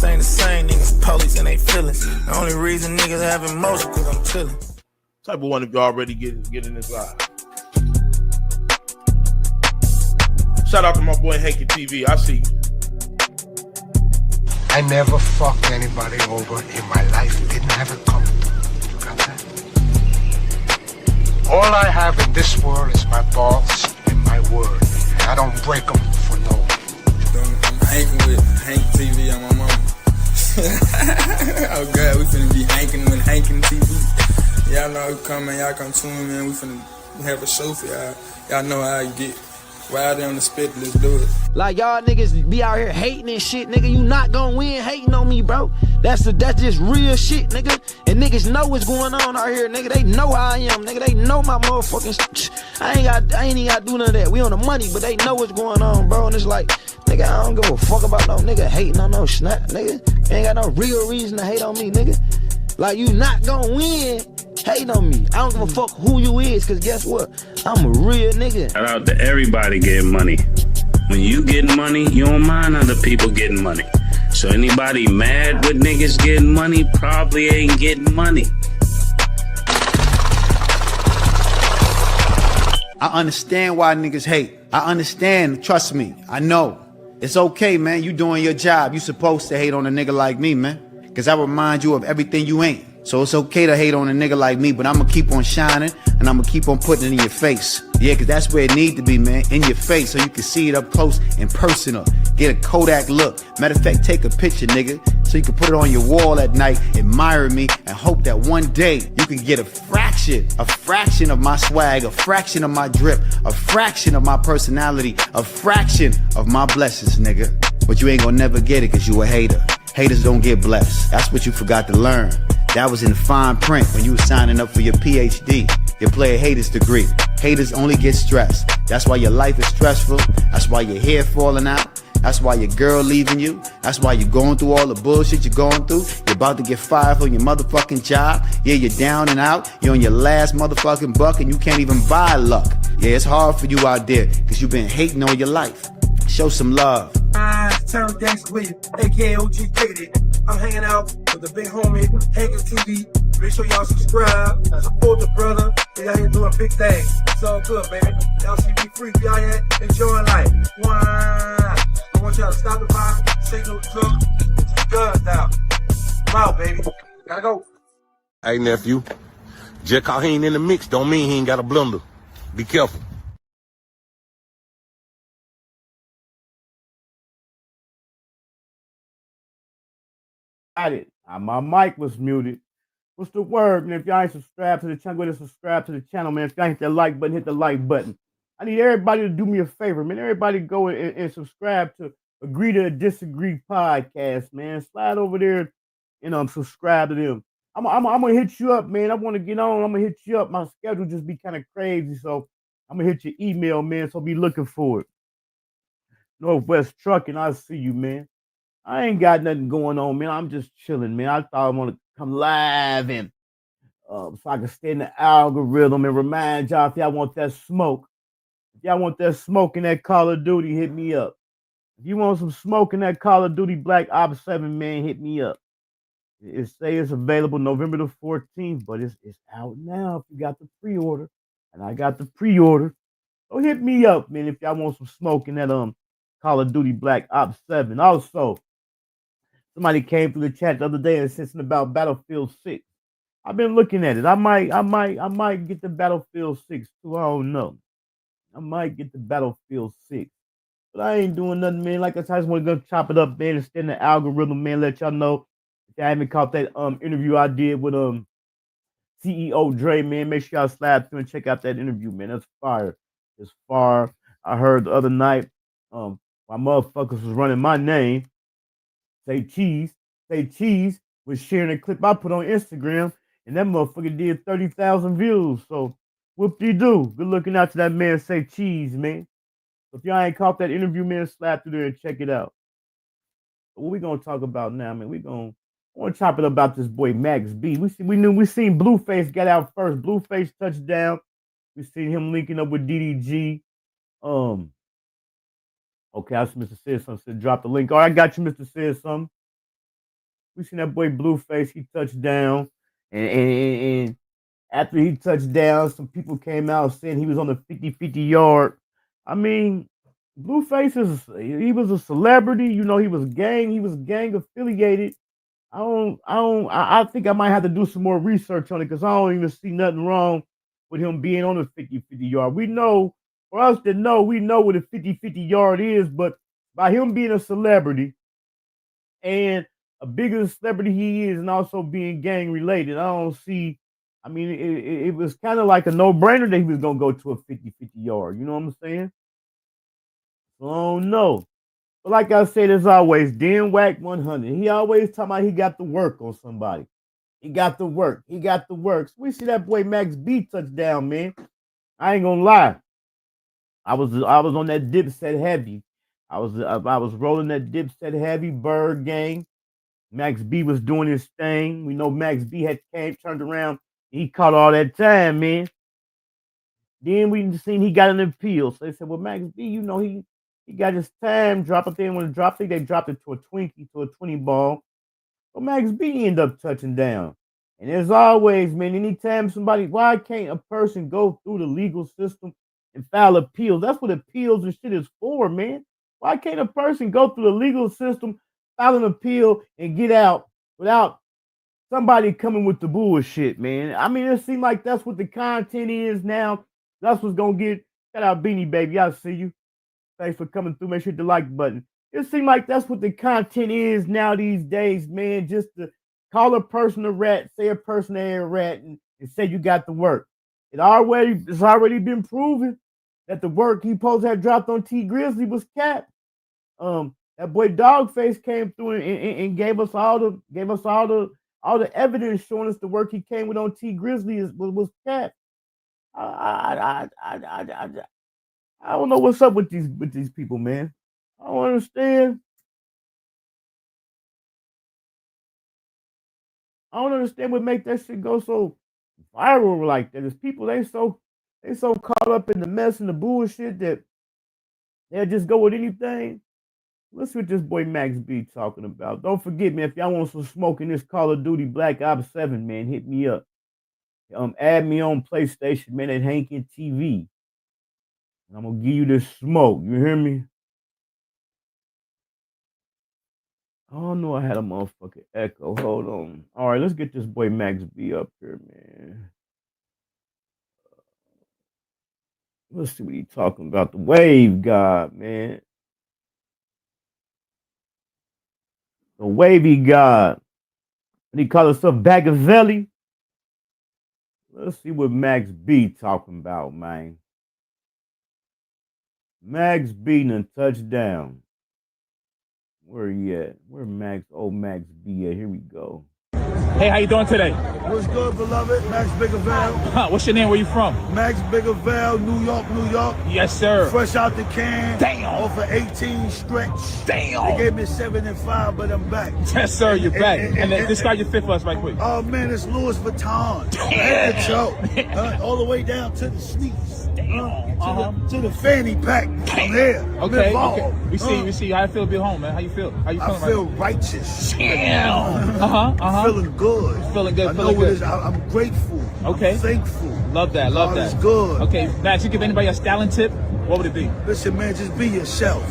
niggas ain't the same, niggas police and they feelings. The only reason niggas have emotion cause I'm chillin'. Type of one if you already get in this live. Shout out to my boy Hankin TV. I see you. I never fucked anybody over in my life. Didn't have it coming. You got that? All I have in this world is my balls and my word. And I don't break them for no one. I'm hanking with Hankin TV on my mama. Oh God, we finna be hanking with Hankin TV. Y'all know who coming, y'all come tune in, man. We finna have a show for y'all. Y'all know how you get. Wild on the spit, let's do it. Like y'all niggas be out here hating and shit, nigga. You not gonna win hating on me, bro. That's just real shit, nigga. And niggas know what's going on out here, nigga. They know how I am, nigga. They know my motherfucking I ain't even gotta do none of that. We on the money, but they know what's going on, bro. And it's like, nigga, I don't give a fuck about no nigga hating on no snap, nigga. Ain't got no real reason to hate on me, nigga. Like, you not gonna win hating on me. I don't give a fuck who you is, cause guess what? I'm a real nigga. Shout out to everybody getting money. When you getting money, you don't mind other people getting money. So anybody mad with niggas getting money probably ain't getting money. I understand why niggas hate. I understand, trust me, I know. It's okay, man, you doing your job. You supposed to hate on a nigga like me, man. Cause I remind you of everything you ain't. So it's okay to hate on a nigga like me, but I'ma keep on shining and I'ma keep on putting it in your face. Yeah, cause that's where it need to be, man, in your face, so you can see it up close and personal. Get a Kodak look. Matter of fact, take a picture, nigga, so you can put it on your wall at night, admire me, and hope that one day you can get a fraction of my swag, a fraction of my drip, a fraction of my personality, a fraction of my blessings, nigga. But you ain't gonna never get it cause you a hater. Haters don't get blessed. That's what you forgot to learn. That was in fine print when you was signing up for your PhD, your player haters degree. Haters only get stressed. That's why your life is stressful. That's why your hair falling out. That's why your girl leaving you. That's why you're going through all the bullshit you're going through. You're about to get fired from your motherfucking job. Yeah, you're down and out. You're on your last motherfucking buck and you can't even buy luck. Yeah, it's hard for you out there because you've been hating all your life. Show some love. Turn gangster with you, aka OG Diggity. I'm hanging out with the big homie, Hankin TV. Make sure y'all subscribe, support the brother. They out here doing big things. It's all good, baby. Y'all see me free, we out here enjoying life. I want y'all to stop the by, signal the truck, get your guns down. I'm out, baby. Gotta go. Hey, nephew. Just cause he ain't in the mix don't mean he ain't got a blunder. Be careful. Got it. My mic was muted. What's the word, man? If y'all ain't subscribed to the channel, go ahead and subscribe to the channel, man. If y'all hit that like button, hit the like button. I need everybody to do me a favor, man. Everybody go and subscribe to Agree to Disagree podcast, man. Slide over there and subscribe to them. I'm gonna hit you up, man. I want to get on. I'm gonna hit you up. My schedule just be kind of crazy, so I'm gonna hit your email, man. So be looking for it. Northwest Trucking, I'll see you, man. I ain't got nothing going on, man. I'm just chilling, man. I thought I want to come live and so I can stay in the algorithm and remind y'all if y'all want that smoke. If y'all want that smoke in that Call of Duty, hit me up. If you want some smoke in that Call of Duty Black Ops 7, man, hit me up. It say it's available November the 14th, but it's out now if you got the pre-order. And I got the pre-order. So hit me up, man, if y'all want some smoke in that Call of Duty Black Ops 7. Also, somebody came through the chat the other day and said something about Battlefield 6. I've been looking at it. I might get the Battlefield 6 too. I don't know. I might get the Battlefield 6. But I ain't doing nothing, man. Like I said, I just want to go chop it up, man, and stay in the algorithm, man. Let y'all know if y'all haven't caught that interview I did with CEO Dre, man. Make sure y'all slide through and check out that interview, man. That's fire. It's fire. I heard the other night, my motherfuckers was running my name. Say Cheese was sharing a clip I put on Instagram, and that motherfucker did 30,000 views. So whoop-de-doo. Good looking out to that man, Say Cheese, man. So if y'all ain't caught that interview, man, slap through there and check it out. But what we gonna talk about now, man? I want to chop it about this boy Max B. We seen Blueface get out first. Blueface touchdown. We seen him linking up with DDG. Okay, I see Mr. Said something. Said drop the link. All right, I got you, Mr. Said something. We seen that boy Blueface. He touched down, and after he touched down, some people came out saying he was on the 50-50 yard. I mean, Blueface he was a celebrity. You know, he was gang affiliated. I think I might have to do some more research on it because I don't even see nothing wrong with him being on the 50-50 yard. We know, for us to know, we know what a 50-50 yard is, but by him being a celebrity and a bigger celebrity he is and also being gang related, I don't see, I mean, it was kind of like a no-brainer that he was going to go to a 50-50 yard. You know what I'm saying? So I don't know. But like I said, as always, Dan Whack 100. He always talking about he got to work on somebody. He got to work. He got to work. So we see that boy Max B touchdown, man. I ain't gonna lie. I was on that Dipset heavy. I was rolling that Dipset heavy bird gang. Max B was doing his thing. We know Max B had turned around. He caught all that time, man. Then we seen he got an appeal. So they said, well, Max B, you know, he got his time drop. If they didn't want to drop it, they dropped it to a 20 ball. So Max B ended up touching down. And as always, man, anytime why can't a person go through the legal system and file appeals? That's what appeals and shit is for, man. Why can't a person go through the legal system, file an appeal, and get out without somebody coming with the bullshit, man? I mean, it seems like that's what the content is now. That's what's going to get. Shout out Beanie Baby. I see you. Thanks for coming through. Make sure you hit the like button. It seems like that's what the content is now these days, man. Just to call a person a rat, say a person ain't a rat, and say you got the work. It's already been proven that the work he supposed to have dropped on T Grizzly was capped. That boy Dogface came through and gave us all the evidence showing us the work he came with on T Grizzly was capped. I don't know what's up with these people, man. I don't understand. I don't understand what make that shit go so viral like that. Is people they so caught up in the mess and the bullshit that they'll just go with anything. Let's see what this boy Max B talking about. Don't forget, man, if y'all want some smoke in this Call of Duty Black Ops 7, man, hit me up. Add me on PlayStation, man, at Hankin TV. And I'm gonna give you this smoke. You hear me? Oh no, I had a motherfucking echo. Hold on. All right, let's get this boy Max B up here, man. Let's see what he talking about. The Wave God, man. The Wavy God. And he call himself Bagavelli. Let's see what Max B talking about, man. Max B done touchdown. Where he at? Where Max B at? Here we go. Hey, how you doing today? What's good, beloved? Max Biggervale. What's your name? Where you from? Max Biggervale, New York, New York. Yes, sir. Fresh out the can. Damn. Off of 18 stretch. Damn. They gave me 7 and 5, but I'm back. Yes, sir. You're back. And describe your fit for us right quick. Oh, man, it's Louis Vuitton. Damn. The show. All the way down to the sneaks. Damn. To the fanny pack. I'm here. Okay. Okay. We see. How you feel to be home, man? How you feel? How you feeling? I feel righteous. Damn. Feeling good. Feeling good. I know what it is. I'm grateful. Okay. I'm thankful. Love that. Love that. It's good. Okay, Max, you give anybody a styling tip? What would it be? Listen, man, just be yourself.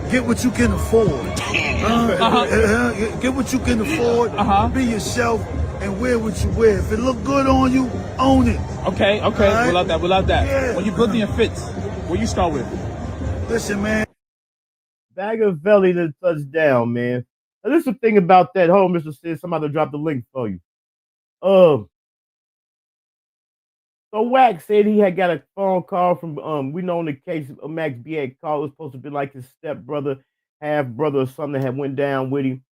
Get what you can afford. Get what you can afford. Be yourself and wear what you wear. If it look good on you, own it. Okay. Right? We love that. Yeah. When you building your fits, what you start with? Listen, man. Bagavelli to touchdown, man. Now, this is the thing about that. Hold on, Mr. Sid. Somebody dropped the link for you. So Wax said he had got a phone call from we know in the case of Max B had called. It was supposed to be like his stepbrother, half brother or something that had went down with him.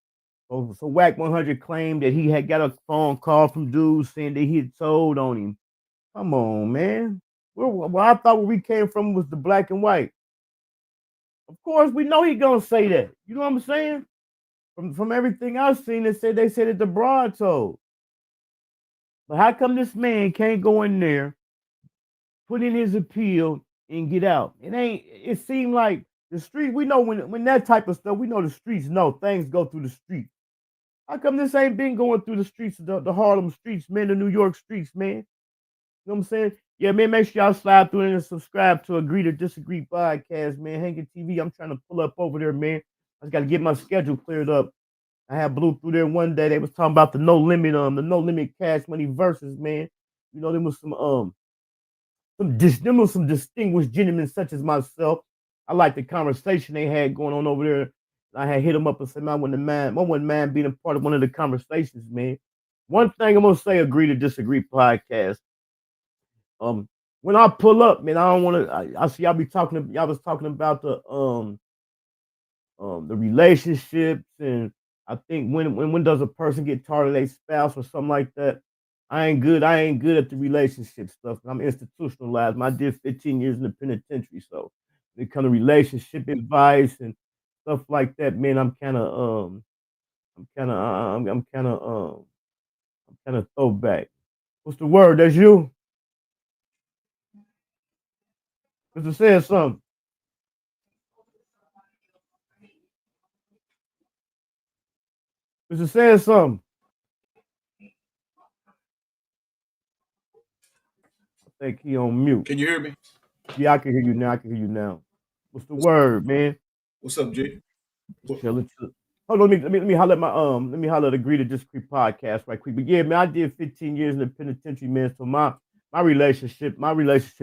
So Wack 100 claimed that he had got a phone call from dudes saying that he had told on him. Come on, man. Well, I thought where we came from was the black and white. Of course, we know he gonna say that. You know what I'm saying? From everything I've seen, they said that the broad told. But how come this man can't go in there, put in his appeal, and get out? It seemed like the street, we know when that type of stuff, we know the streets know things go through the street. How come this ain't been going through the streets, the Harlem streets, man, the New York streets, man? You know what I'm saying? Yeah, man, make sure y'all slide through and subscribe to Agree to Disagree podcast, man. Hankin TV, I'm trying to pull up over there, man. I just got to get my schedule cleared up. I had blew through there one day. They was talking about the no limit cash money versus, man. You know, there was some distinguished gentlemen such as myself. I like the conversation they had going on over there. I had hit them up and said, man, I wouldn't mind being a part of one of the conversations, man. One thing I'm gonna say, Agree to Disagree podcast. When I pull up, man, I don't want to. I see y'all was talking about the relationships, and I think when does a person get tired of their spouse or something like that? I ain't good at the relationship stuff. I'm institutionalized. I did 15 years in the penitentiary, so when it comes to relationship advice and stuff like that, man, I'm kind of throwback. What's the word? That's you. Mr. Said something. Mr. Said something. I think he on mute. Can you hear me? Yeah, I can hear you now. What's the word, man? What's up, Jay? Chillin'. Hold on, let me holler at let me holler at Agree to Disagree podcast right quick. But yeah, man, I did 15 years in the penitentiary, man. So my relationship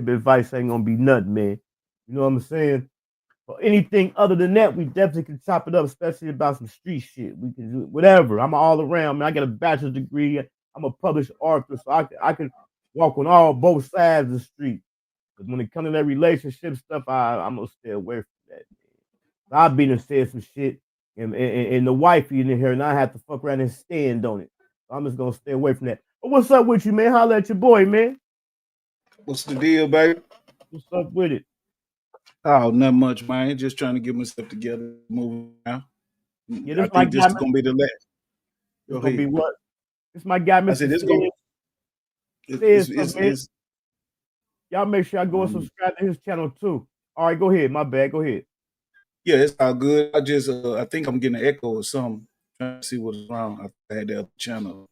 advice ain't gonna be nothing, man. You know what I'm saying? Or anything other than that, we definitely can chop it up, especially about some street shit. We can do whatever. I'm all around, man. I got a bachelor's degree. I'm a published author, so I can walk on both sides of the street. But when it comes to that relationship stuff, I'm gonna stay away from that. Man. I've been and said some shit, and the wifey in here, and I have to fuck around and stand on it. So I'm just gonna stay away from that. But what's up with you, man? Holla at your boy, man. What's the deal, baby? What's up with it? Oh, not much, man. Just trying to get myself together, moving now. Yeah, I think this is gonna be the last. It's gonna be what? It's my guy, Mr. I said it's gonna. It's Y'all make sure I go and subscribe to his channel too. All right, go ahead. My bad. Go ahead. Yeah, it's all good. I think I'm getting an echo or something. Trying to see what's wrong. I had the other channel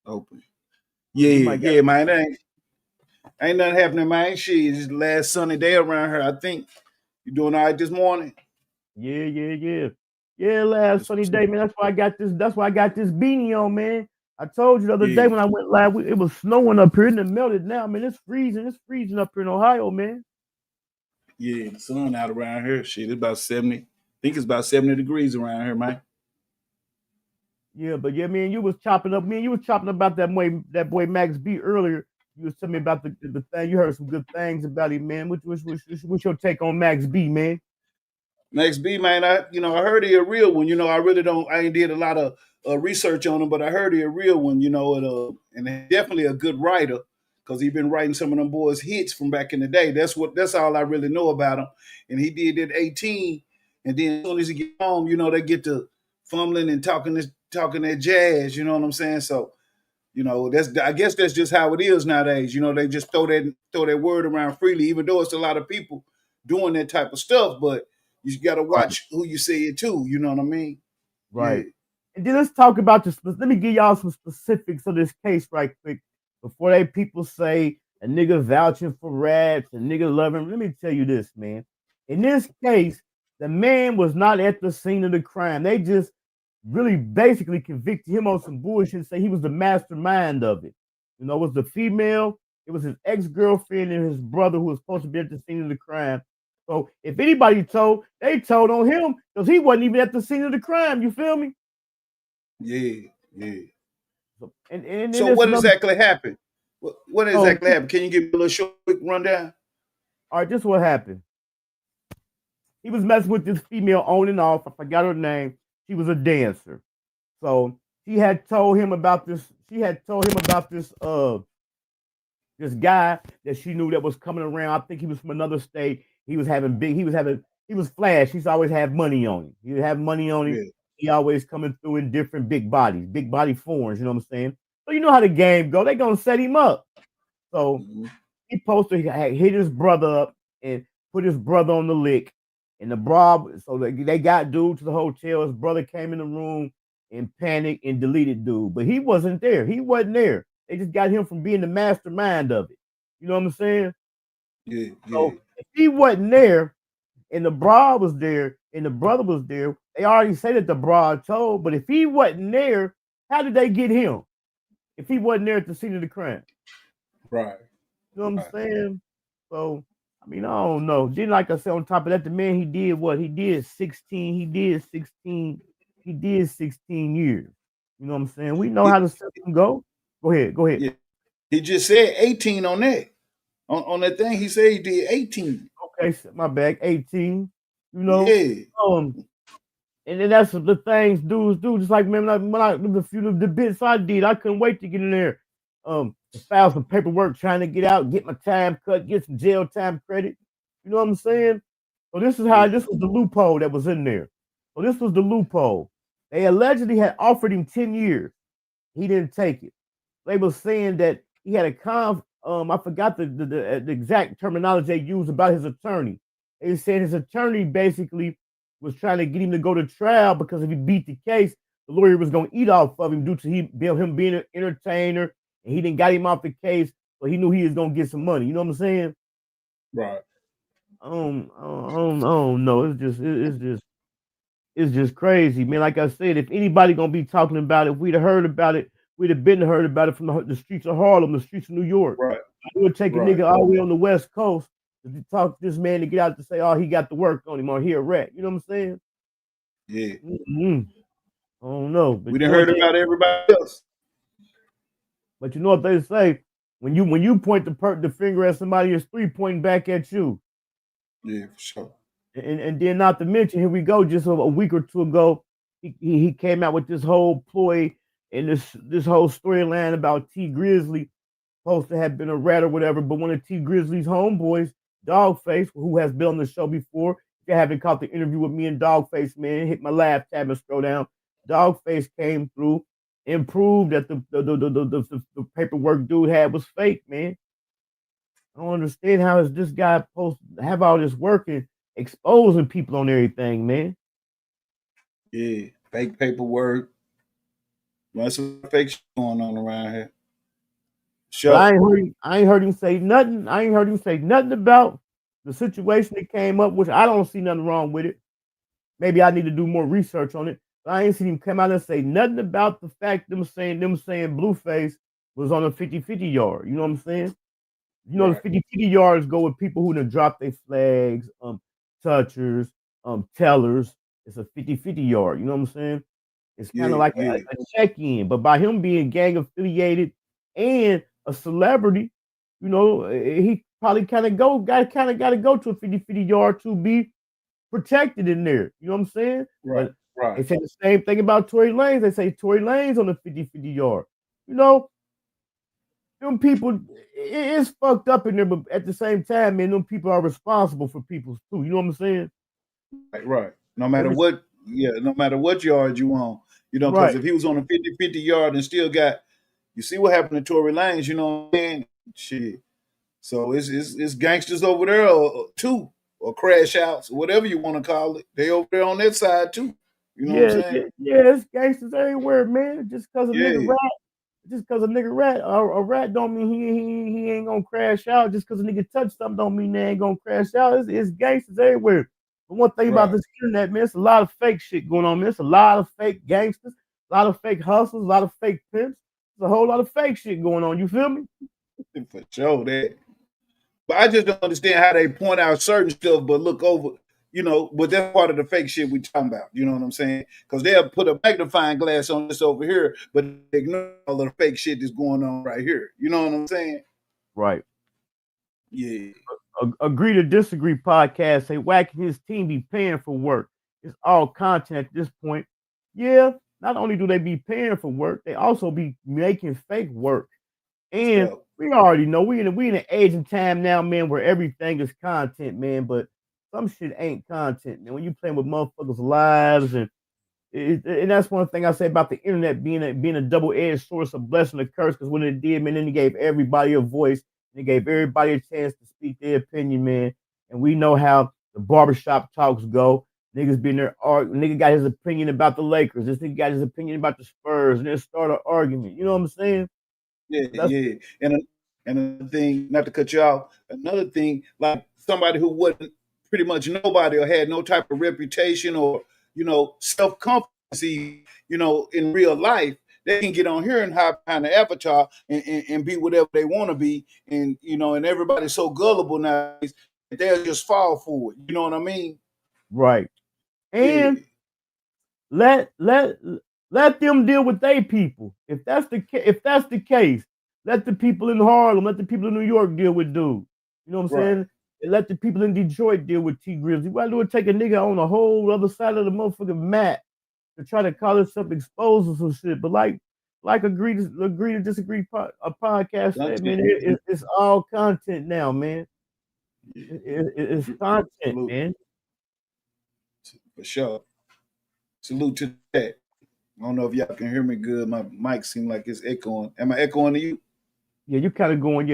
open. Yeah, man. Ain't nothing happening, man. Shit, it's the last sunny day around here. I think you doing all right this morning. Yeah, last sunny day, man. That's why I got this beanie on, man. I told you the other day when I went live, it was snowing up here and it melted now, man. It's freezing. It's freezing up here in Ohio, man. Yeah, the sun out around here. Shit, it's about 70. I think it's about 70 degrees around here, man. Yeah, but yeah, man, you was chopping up. Man, you was chopping about that boy Max B earlier. You was telling me about the thing. You heard some good things about him, man. What's your take on Max B, man? Max B, man, I heard he a real one. I ain't did a lot of research on him, but I heard he a real one, and definitely a good writer because he been writing some of them boys' hits from back in the day. That's all I really know about him. And he did that 18, and then as soon as he get home, they get to fumbling and talking that jazz, you know what I'm saying? So, I guess that's just how it is nowadays. They just throw that word around freely, even though it's a lot of people doing that type of stuff, but you got to watch who you say it to. You know what I mean? Right. Yeah. And then let's talk about this. Let me give y'all some specifics of this case right quick before they people say a nigga vouching for rats and nigga loving. Let me tell you this, man. In this case, the man was not at the scene of the crime. They just really basically convicted him on some bullshit and say he was the mastermind of it. It was the female. It was his ex-girlfriend and his brother who was supposed to be at the scene of the crime. So if anybody told, they told on him because he wasn't even at the scene of the crime. You feel me? Yeah. So what exactly happened? What exactly happened? Can you give me a little short, quick rundown? All right, this is what happened. He was messing with this female on and off. I forgot her name. She was a dancer. So she had told him about this. This guy that she knew that was coming around. I think he was from another state. He was flash. He's always had money on him. He would have money on him. Yeah. He always coming through in different big body forms, you know what I'm saying? So you know how the game go. They gonna set him up. So he posted, hit his brother up and put his brother on the lick. And the bra, so they got dude to the hotel. His brother came in the room, and panicked and deleted dude. But he wasn't there. He wasn't there. They just got him from being the mastermind of it. You know what I'm saying? Yeah, So if he wasn't there and the broad was there and the brother was there, they already say that the broad told. But if he wasn't there, how did they get him? If he wasn't there at the scene of the crime. Right. You know what I'm saying? So, I mean, I don't know. Then, like I said, on top of that, the man, he did what? He did 16 years. You know what I'm saying? We know how the system go. Go ahead. Yeah. He just said 18 on that. On that thing, he said he did 18. Okay, my bad, 18. You know? Yeah. And then that's the things dudes do. Just like, man, when I the bits I did, I couldn't wait to get in there. To file some paperwork, trying to get out, get my time cut, get some jail time credit. You know what I'm saying? So this was the loophole that was in there. So this was the loophole. They allegedly had offered him 10 years. He didn't take it. They were saying that he had a I forgot the exact terminology they used about his attorney. They said his attorney basically was trying to get him to go to trial because if he beat the case, the lawyer was going to eat off of him due to him being an entertainer, and he didn't got him off the case, so he knew he was going to get some money. You know what I'm saying? Right. I don't know. It's just crazy, man. Like I said, if anybody gonna be talking about it, if we'd have heard about it, we'd have been heard about it from the streets of Harlem, the streets of New York. Right. It would take a nigga all the way on the West Coast to talk to this man to get out to say, oh, he got the work on him or he a rat. You know what I'm saying? Yeah. I don't know. But We done heard about everybody else. But you know what they say? When you point the finger at somebody, it's 3 pointing back at you. Yeah, for sure. And then not to mention, here we go, just a week or two ago, he came out with this whole ploy and this whole storyline about T Grizzly supposed to have been a rat or whatever, but one of T Grizzly's homeboys, Dogface, who has been on the show before, if you haven't caught the interview with me and Dogface, man, hit my laugh tab and scroll down. Dogface came through and proved that the paperwork dude had was fake, man. I don't understand how is this guy supposed to have all this work and exposing people on everything, man. Yeah, fake paperwork. There's some fake shit going on around here. Sure. I ain't heard him say nothing. I ain't heard him say nothing about the situation that came up, which I don't see nothing wrong with it. Maybe I need to do more research on it. But I ain't seen him come out and say nothing about the fact them saying Blueface was on a 50-50 yard. You know what I'm saying? You know, the 50-50 yards go with people who done dropped their flags, touchers, tellers. It's a 50-50 yard. You know what I'm saying? It's kind of like a check-in. But by him being gang affiliated and a celebrity, you know, he probably got to go to a 50-50 yard to be protected in there. You know what I'm saying? Right. Right. They say the same thing about Tory Lanez. They say Tory Lanez on the 50-50 yard. You know, them people, it's fucked up in there, but at the same time, man, them people are responsible for people too. You know what I'm saying? Right. No matter what yard you on, you know, because if he was on a 50-50 yard and still got, you see what happened to Tory Lanez, you know what I'm saying? Shit. So it's gangsters over there too, or crash outs, whatever you want to call it. They over there on that side too. You know what I'm saying? Yeah, it's gangsters everywhere, man. Just because a nigga rat, a rat don't mean he ain't gonna crash out. Just because a nigga touch something don't mean they ain't gonna crash out. It's gangsters everywhere. But one thing about this internet, man, it's a lot of fake shit going on, man. It's a lot of fake gangsters, a lot of fake hustlers, a lot of fake pimps. There's a whole lot of fake shit going on. You feel me? For sure, that. But I just don't understand how they point out certain stuff, but look over, you know, but that's part of the fake shit we talking about. You know what I'm saying? Because they'll put a magnifying glass on this over here, but ignore all the fake shit that's going on right here. You know what I'm saying? Right. Yeah. Agree to Disagree podcast say Wack and his team be paying for work. It's all content at this point. Yeah, not only do they be paying for work, they also be making fake work. And we already know we in an age and time now, man, where everything is content, man. But some shit ain't content, man. When you playing with motherfuckers' lives, and that's one thing I say about the internet being a double-edged source of blessing and curse. Because when it did, man, then it gave everybody a voice. It gave everybody a chance to speak their opinion, man. And we know how the barbershop talks go. Niggas been there arguing. Nigga got his opinion about the Lakers. This nigga got his opinion about the Spurs, and then start an argument. You know what I'm saying? Yeah, yeah. And another thing, not to cut you off, another thing, like somebody who wasn't pretty much nobody or had no type of reputation or, self confidence, in real life, they can get on here and hide behind the avatar and be whatever they want to be. And everybody's so gullible nowadays that they'll just fall for it. You know what I mean? Right. And Yeah. let them deal with their people. If that's the case, let the people in Harlem, let the people in New York deal with dude. You know what I'm saying? And let the people in Detroit deal with T Grizzly. Why do it take a nigga on the whole other side of the motherfucking map to try to call himself exposed or some shit? But like agree to disagree a podcast said, man, it's all content now, man. It's content, man. For sure. Salute to that. I don't know if y'all can hear me good. My mic seems like it's echoing. Am I echoing to you? Yeah, you kind of going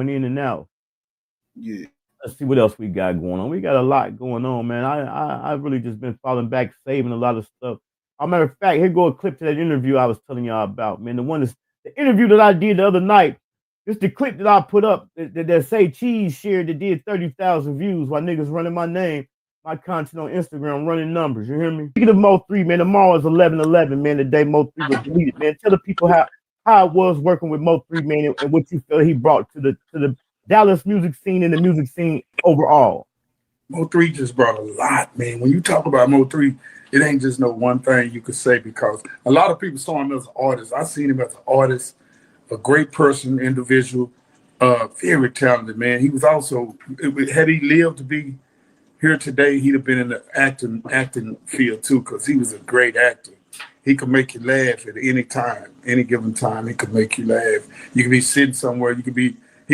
in and out. Yeah. Let's see what else we got going on. We got a lot going on, man. I've really just been falling back, saving a lot of stuff. As a matter of fact, here go a clip to that interview I was telling y'all about, man. The interview that I did the other night. Just the clip that I put up that say Chyld shared that did 30,000 views while niggas running my name, my content on Instagram, running numbers. You hear me? Speaking of Mo3, man, tomorrow is 11/11, man. The day Mo3 was deleted, man. Tell the people how it was working with Mo3, man, and what you feel he brought to the Dallas music scene and the music scene overall. Mo3 just brought a lot, man. When you talk about Mo3, it ain't just no one thing you could say, because a lot of people saw him as an artist. I seen him as an artist, a great person, individual, very talented, man. He was also, had he lived to be here today, he'd have been in the acting field too, because he was a great actor. He could make you laugh at any time, any given time. He could make you laugh. You could be sitting somewhere. He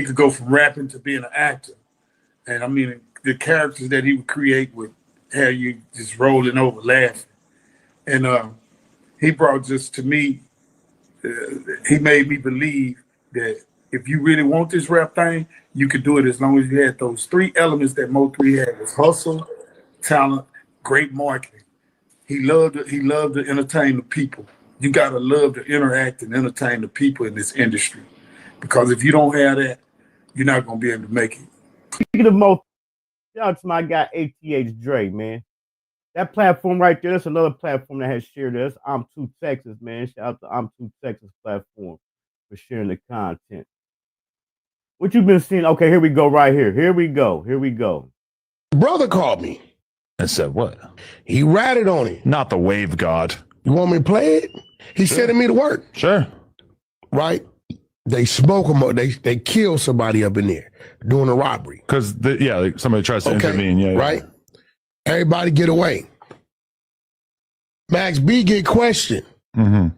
could go from rapping to being an actor. And I mean, the characters that he would create would have you just rolling over laughing. And he brought just, to me, he made me believe that if you really want this rap thing, you could do it as long as you had those three elements that Mo3 had: was hustle, talent, great marketing. He loved to entertain the people. You gotta love to interact and entertain the people in this industry, because if you don't have that, you're not gonna be able to make it. Speaking of Mo, shout out to my guy ATH Dre, man. That platform right there, that's another platform that has shared this. I'm Too Texas, man. Shout out to I'm Too Texas platform for sharing the content. What you been seeing? Okay, here we go right here. Here we go. Brother called me and said what? He ratted on him. Not the wave god. You want me to play it? He's sending me to work. Sure. Right? They smoke him up. They kill somebody up in there doing a robbery. Because somebody tries to intervene. Yeah. Right? Everybody get away. Max B get questioned. Mm-hmm.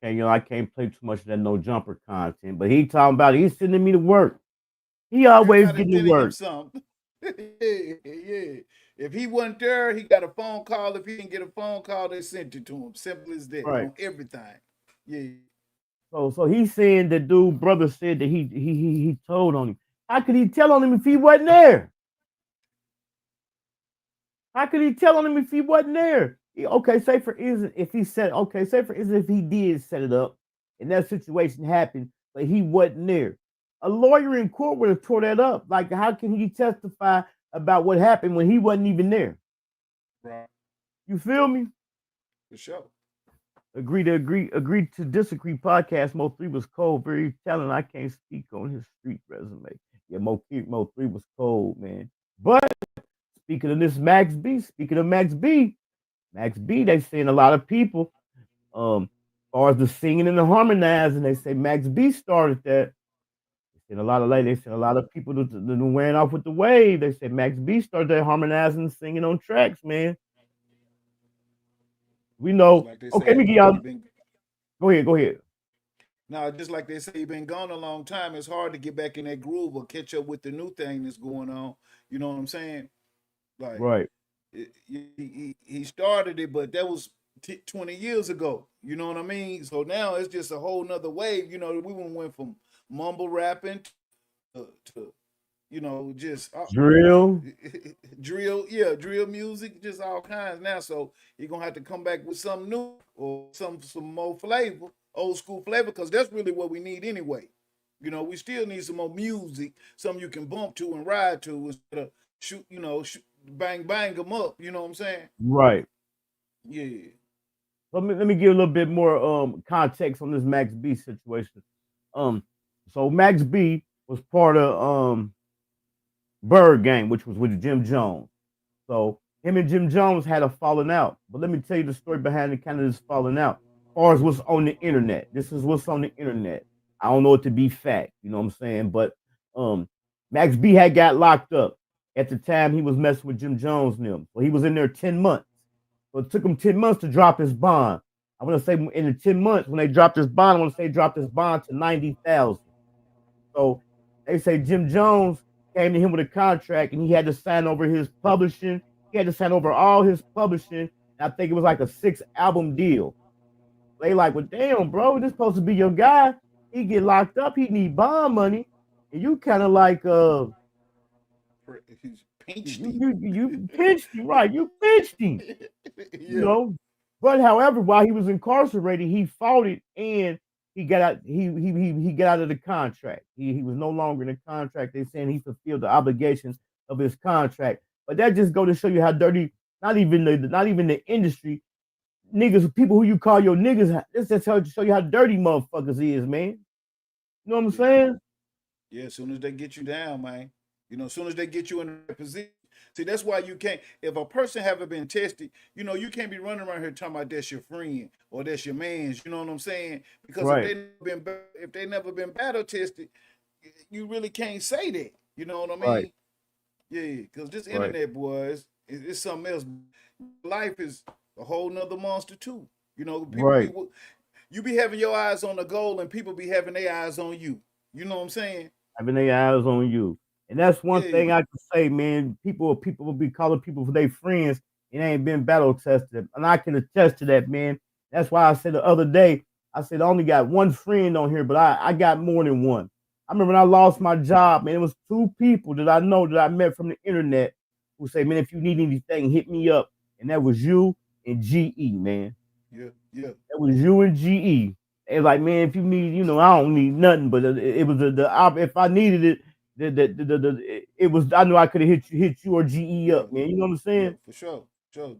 I can't play too much of that no jumper content, but he talking about it. He's sending me to work. He always getting to work. Yeah. If he wasn't there, he got a phone call. If he didn't get a phone call, they sent it to him. Simple as that. Right. On everything. Yeah. So he's saying that brother said that he told on him. How could he tell on him if he wasn't there? How could he tell on him if he wasn't there? Say for instance, if he did set it up and that situation happened, but he wasn't there. A lawyer in court would have tore that up. Like, how can he testify about what happened when he wasn't even there? Right. You feel me? For sure. Agree to disagree podcast. Mo3 was cold, very talented. I can't speak on his street resume. Yeah, Mo3 was cold, man. But speaking of Max B, they saying a lot of people, as far as the singing and the harmonizing, they say Max B started that. They said a lot of people that went off with the wave. They said Max B started that harmonizing and singing on tracks, man. We know. Like okay, Mickey, y'all. Go ahead. Now, just like they say, he's been gone a long time. It's hard to get back in that groove or catch up with the new thing that's going on. You know what I'm saying? Like, right. He started it, but that was 20 years ago. You know what I mean? So now it's just a whole nother wave. You know, we went from mumble rapping to you know, just Drill. drill music, just all kinds now. So you're gonna have to come back with something new or some more flavor, old school flavor, because that's really what we need anyway. You know, we still need some more music, something you can bump to and ride to instead of bang them up. You know what I'm saying? Right. Yeah. Let me give a little bit more context on this Max B situation. So Max B was part of Verb gang, which was with Jim Jones. So him and Jim Jones had a falling out. But let me tell you the story behind the kind of this falling out. As far as what's on the internet, this is what's on the internet. I don't know it to be fact, you know what I'm saying? But Max B had got locked up at the time he was messing with Jim Jones and them. So he was in there 10 months. So it took him 10 months to drop his bond. I want to say in the 10 months when they dropped his bond, I want to say dropped his bond to 90,000. So they say Jim Jones came to him with a contract and he had to sign over his publishing. He had to sign over all his publishing. And I think it was like a 6-album deal. They like, well, damn, bro, this supposed to be your guy. He get locked up. He need bond money. And you kind of like, you pinched him, right? You pinched him, you know. But however, while he was incarcerated, he fought it and he got out. He got out of the contract. He was no longer in the contract. They saying he fulfilled the obligations of his contract. But that just go to show you how dirty. Not even the industry, niggas, people who you call your niggas. This just to show you how dirty motherfuckers is, man. You know what I'm saying? Yeah. As soon as they get you down, man. You know, as soon as they get you in a position. See, that's why you can't, if a person haven't been tested, you know, you can't be running around here talking about that's your friend or that's your man's, you know what I'm saying? Because if they never been battle tested, you really can't say that. You know what I mean? Right. Yeah, because this internet, boys, it's something else. Life is a whole nother monster too. You know, you be having your eyes on the goal and people be having their eyes on you. You know what I'm saying? Having their eyes on you. And that's one thing I can say, man. People will be calling people for their friends. It ain't been battle tested. And I can attest to that, man. That's why I said the other day, I said I only got one friend on here, but I got more than one. I remember when I lost my job, man, it was 2 people that I know that I met from the internet who say, man, if you need anything, hit me up. And that was you and GE, man. Yeah. That was you and GE. It's like, man, if you need, you know, I don't need nothing, but it was if I needed it, it was, I knew I could have hit you or GE up, man. You know what I'm saying? Yeah, for sure.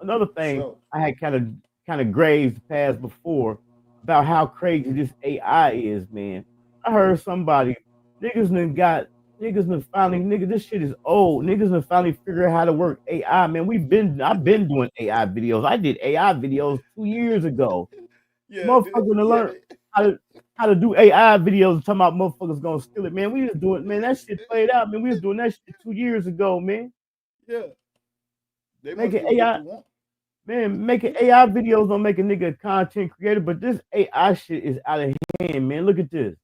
Another thing I had kind of grazed past before about how crazy this AI is, man. I heard somebody, niggas finally, this shit is old. Niggas done finally figure out how to work AI, man. I've been doing AI videos. I did AI videos 2 years ago. Yeah, motherfuckers gonna learn how to do AI videos talking about motherfuckers gonna steal it, man. We just doing, man, that shit played out, man. We was doing that shit 2 years ago, man. Yeah. Making AI, man, making AI videos don't make a nigga a content creator, but this AI shit is out of hand, man. Look at this.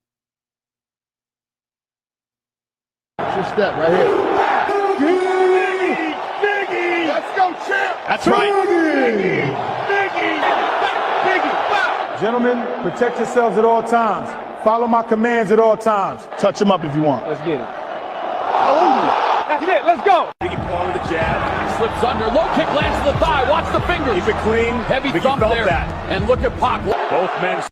Just step right here. Let's go, champ! That's right. Gentlemen, protect yourselves at all times. Follow my commands at all times. Touch him up if you want. Let's get it. Oh, that's it. Let's go. Biggie Paul with the jab. Slips under. Low kick lands to the thigh. Watch the fingers. Keep it clean. Heavy thump there. That. And look at Pac. Both men.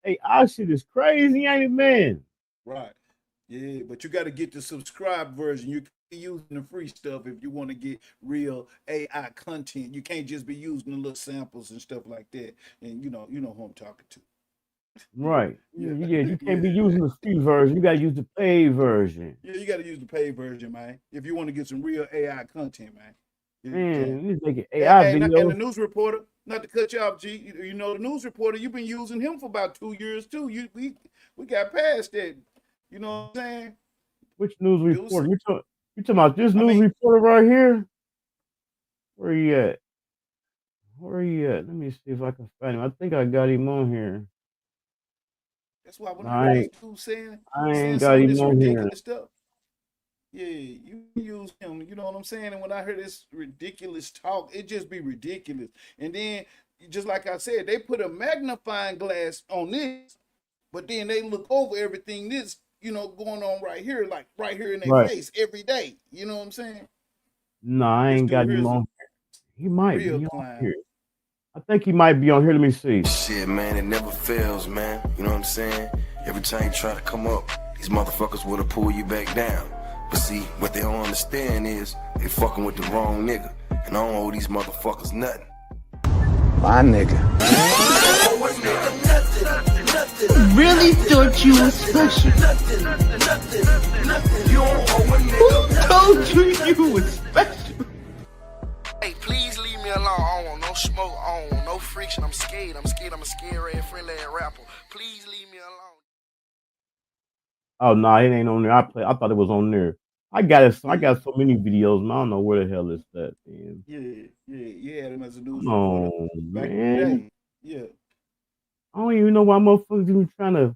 AI shit is crazy, ain't it, man? Right. Yeah, but you got to get the subscribed version. You can be using the free stuff if you want to get real AI content. You can't just be using the little samples and stuff like that. And you know who I'm talking to. Right. Yeah, you can't be using the free version. You got to use the paid version. Yeah, you got to use the paid version, man. If you want to get some real AI content, man. Man, you making AI videos. And the news reporter, not to cut you off, G. You know the news reporter. You've been using him for about 2 years too. We got past that. You know what I'm saying? Which news reporter? You talking about this news reporter right here? Where he at? Where he at? Let me see if I can find him. I think I got him on here. That's why when I heard this dude saying got him on here. Stuff, yeah, you use him. You know what I'm saying? And when I heard this ridiculous talk, it just be ridiculous. And then, just like I said, they put a magnifying glass on this, but then they look over everything this you know, going on right here, like right here in their Right. face every day. You know what I'm saying? No, I ain't got him on. He might be real on clown. here. I think he might be on here. Let me see. Shit, man, it never fails, man. You know what I'm saying? Every time you try to come up, these motherfuckers wanna pull you back down. But see, what they don't understand is they fucking with the wrong nigga. And I don't owe these motherfuckers nothing. My nigga. Really thought you were special. Who told you you were special? Hey, please leave me alone. I don't want no smoke. I don't want no friction. I'm scared. I'm a scary ass friendly ass rapper. Please leave me alone. Oh no, it ain't on there. I thought it was on there. I got it. I got so many videos, man. I don't know where the hell is that, man. Yeah. Them as a news Oh back in the man. day. Yeah. I don't even know why motherfuckers even trying to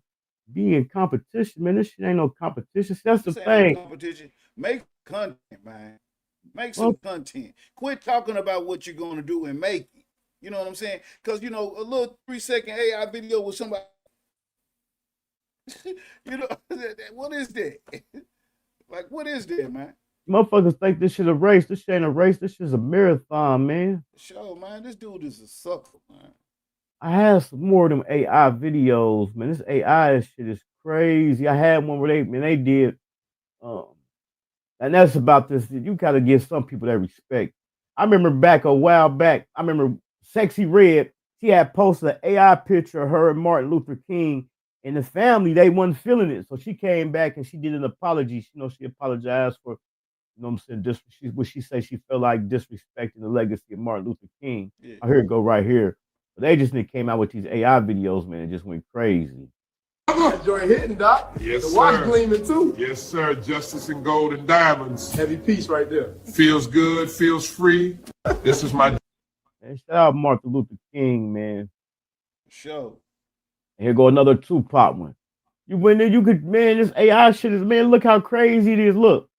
be in competition, man. This shit ain't no competition. See, that's the This ain't no thing. competition. Make content, man. Make some content. Quit talking about what you're gonna do and make it. You know what I'm saying? Because you know, a little 3-second AI video with somebody. You know, what is that? Like, what is that, man? Motherfuckers think this shit a race. This shit ain't a race. This shit's a marathon, man. Show, man, this dude is a sucker, man. I had some more of them AI videos, man. This AI shit is crazy. I had one where they did, and that's about this. You gotta give some people that respect. I remember back a while back. I remember Sexy Red. She had posted an AI picture of her and Martin Luther King, and the family they wasn't feeling it. So she came back and she did an apology. She apologized for, you know what I'm saying, what she said she felt like disrespecting the legacy of Martin Luther King. Yeah. I hear it go right here. But they just came out with these AI videos, man. It just went crazy. Enjoy hitting, Doc. Yes, the watch sir. gleaming too. Yes, sir. Justice in gold and diamonds. Heavy piece right there. Feels good, feels free. This is my. Man, shout out Martin Luther King, man. Show. Here go another Tupac one. You went there, you could, man, this AI shit is, man, look how crazy it is. Look.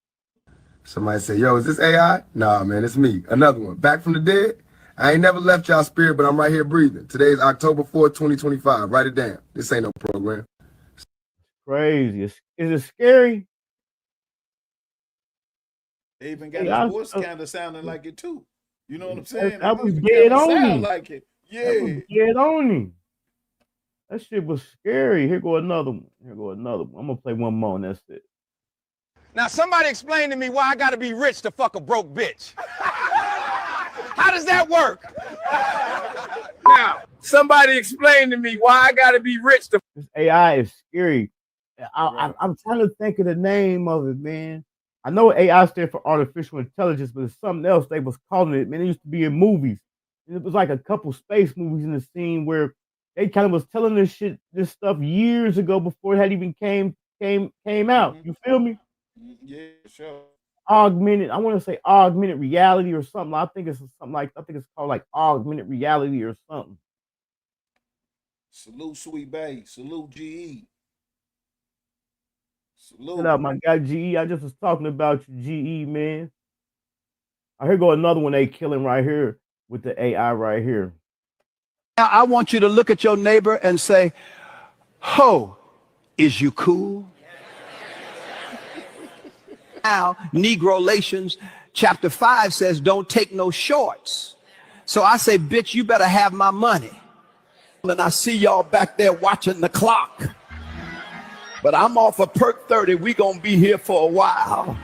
Somebody say, yo, is this AI? Nah, man, it's me. Another one. Back from the dead. I ain't never left y'all spirit, but I'm right here breathing. Today is October 4th, 2025. Write it down. This ain't no program. Crazy. Is it scary? They even got his voice kind of sounding like it too. You know what I'm saying? That was It dead on sound him. like it. Yeah. That was dead on him. That shit was scary. Here go another one. Here go another one. I'm gonna play one more and that's it. Now somebody explain to me why I gotta be rich to fuck a broke bitch. How does that work? Now, somebody explain to me why I gotta be rich to. This AI is scary. I'm trying to think of the name of it, man. I know AI stands for artificial intelligence, but it's something else they was calling it. Man, it used to be in movies. And it was like a couple space movies in the scene where they kind of was telling this stuff years ago before it had even came out. You feel me? Yeah, sure. Augmented, I want to say augmented reality or something. I think it's called like augmented reality or something. Salute Sweet Bay. Salute GE. Salute. Shout out my guy GE. I just was talking about you, GE, man. Here go another one they killing right here with the AI right here. Now I want you to look at your neighbor and say, "Ho, is you cool?" Now, Negro Relations, chapter 5 says, don't take no shorts. So I say, bitch, you better have my money. And I see y'all back there watching the clock. But I'm off of perk 30. We gonna be here for a while.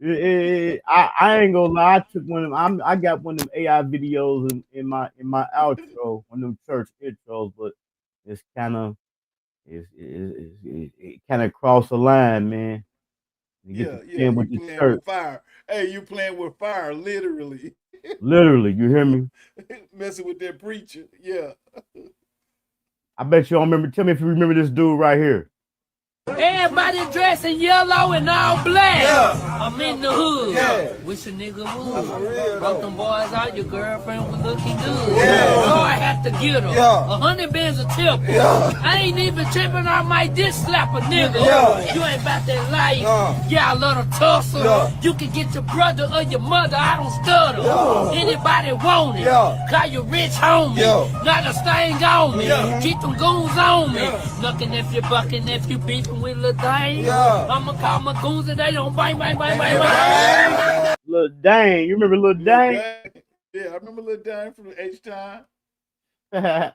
I ain't gonna lie. I took one of them. I got one of them AI videos in my outro, one of them church intros, but it's kind of it kind of crossed the line, man. Yeah, you playing with fire. Hey, you playing with fire, literally. Literally, you hear me? Messing with that preacher, yeah. I bet you don't remember. Tell me if you remember this dude right here. Everybody dressed in yellow and all black. Yeah, I'm in the hood. Yeah. Wish a nigga would. Broke them boys out, your girlfriend was looking good. Yeah. So I had to get her. Yeah. 100 bands a tip. Yeah. I ain't even tripping, I might just slap a nigga. Yeah. You ain't about that life. Yeah, I love to tussle. Yeah. You can get your brother or your mother, I don't stutter. Yeah. Anybody want it? Yeah. Call you rich homie. Yeah. Not a stain on me. Yeah. Keep them goons on me. Yeah. Looking if you bucking, if you beefing with Lil Dang. Yeah. I'ma call my goons and they don't bang, bang, bang, bang, bang. Lil Dang, you remember Lil Dang? Yeah, I remember Lil Dang from H-Time. Yeah,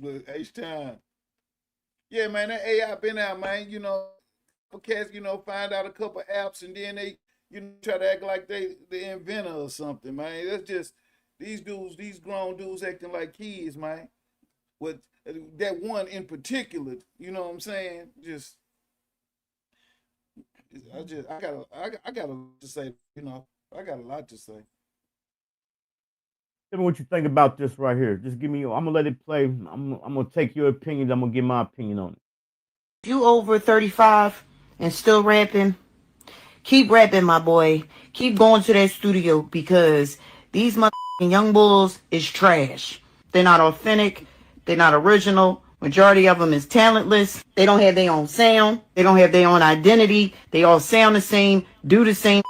Lil H-Time. Yeah, man, that AI been out, man. You know, for cats, you know, find out a couple apps and then they, you know, try to act like they the inventor or something, man. That's just these dudes, these grown dudes acting like kids, man. With that one in particular, you know what I'm saying? I got a lot to say, you know. I got a lot to say. Tell me what you think about this right here. Just give me I'm gonna let it play. I'm gonna take your opinion. I'm gonna give my opinion on it. If you over 35 and still rapping, keep rapping, my boy. Keep going to that studio because these motherfucking young bulls is trash. They're not authentic. They're not original. Majority of them is talentless. They don't have their own sound. They don't have their own identity. They all sound the same, do the same,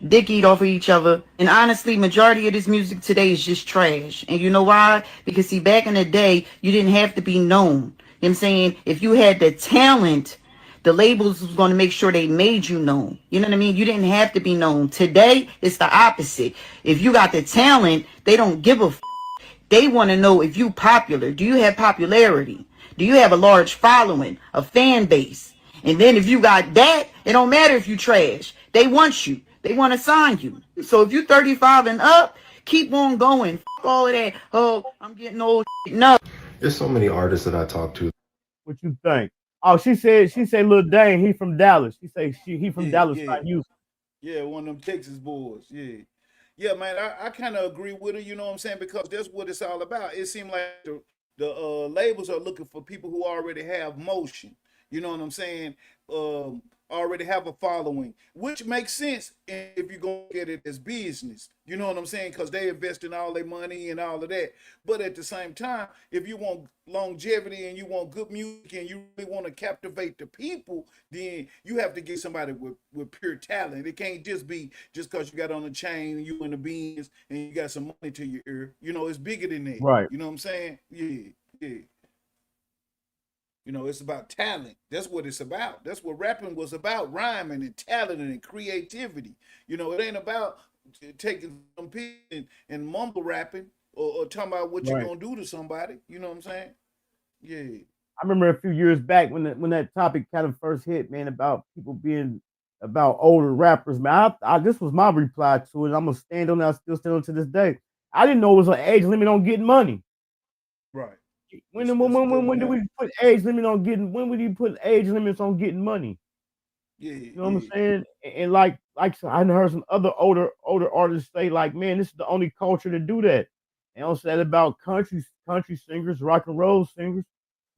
dick eat off of each other. And honestly, majority of this music today is just trash. And you know why? Because see, back in the day, you didn't have to be known. You know what I'm saying? If you had the talent, the labels was going to make sure they made you known. You know what I mean? You didn't have to be known. Today, it's the opposite. If you got the talent, they don't give a f***. They want to know if you popular. Do you have popularity? Do you have a large following, a fan base? And then if you got that, it don't matter if you trash. They want you. They want to sign you. So if you 35 and up, keep on going. F*** all of that. Oh, I'm getting old. No. There's so many artists that I talk to. What you think? Oh, she said Lil Dang, he from Dallas. He from Dallas, not Houston. Yeah, one of them Texas boys. Yeah. Yeah, man, I kind of agree with her, you know what I'm saying? Because that's what it's all about. It seems like the labels are looking for people who already have motion. You know what I'm saying? Already have a following, which makes sense if you're going to get it as business. You know what I'm saying? Because they invest in all their money and all of that. But at the same time, if you want longevity and you want good music and you really want to captivate the people, then you have to get somebody with pure talent. It can't just be just because you got on a chain and you in the beans and you got some money to your ear. You know, it's bigger than that. Right. You know what I'm saying? Yeah. You know, it's about talent. That's what it's about. That's what rapping was about, rhyming and talent and creativity. You know, it ain't about taking some people and mumble rapping or talking about what you're going to do to somebody. You know what I'm saying? Yeah. I remember a few years back when that topic kind of first hit, man, about people being about older rappers, man. This was my reply to it. I'm going to stand on that. I still stand on to this day. I didn't know it was an age limit on getting money. Right. When do we put age limit on getting? When would you put age limits on getting money? Yeah, you know what I'm saying. And like I heard some other older artists say, like, man, this is the only culture to do that. And also that about country singers, rock and roll singers.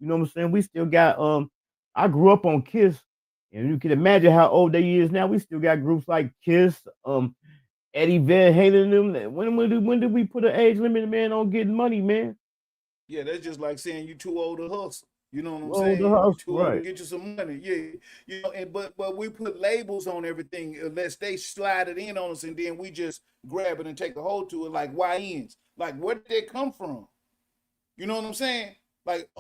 You know what I'm saying? We still got I grew up on Kiss, and you can imagine how old they is now. We still got groups like Kiss, Eddie Van Halen, them. When did we put an age limit, man, on getting money, man? Yeah, that's just like saying you too old to hustle. You know what I'm saying? You too old to get you some money. Yeah, you know. And but we put labels on everything unless they slide it in on us, and then we just grab it and take a hold to it like YNs. Like, where did they come from? You know what I'm saying? Like,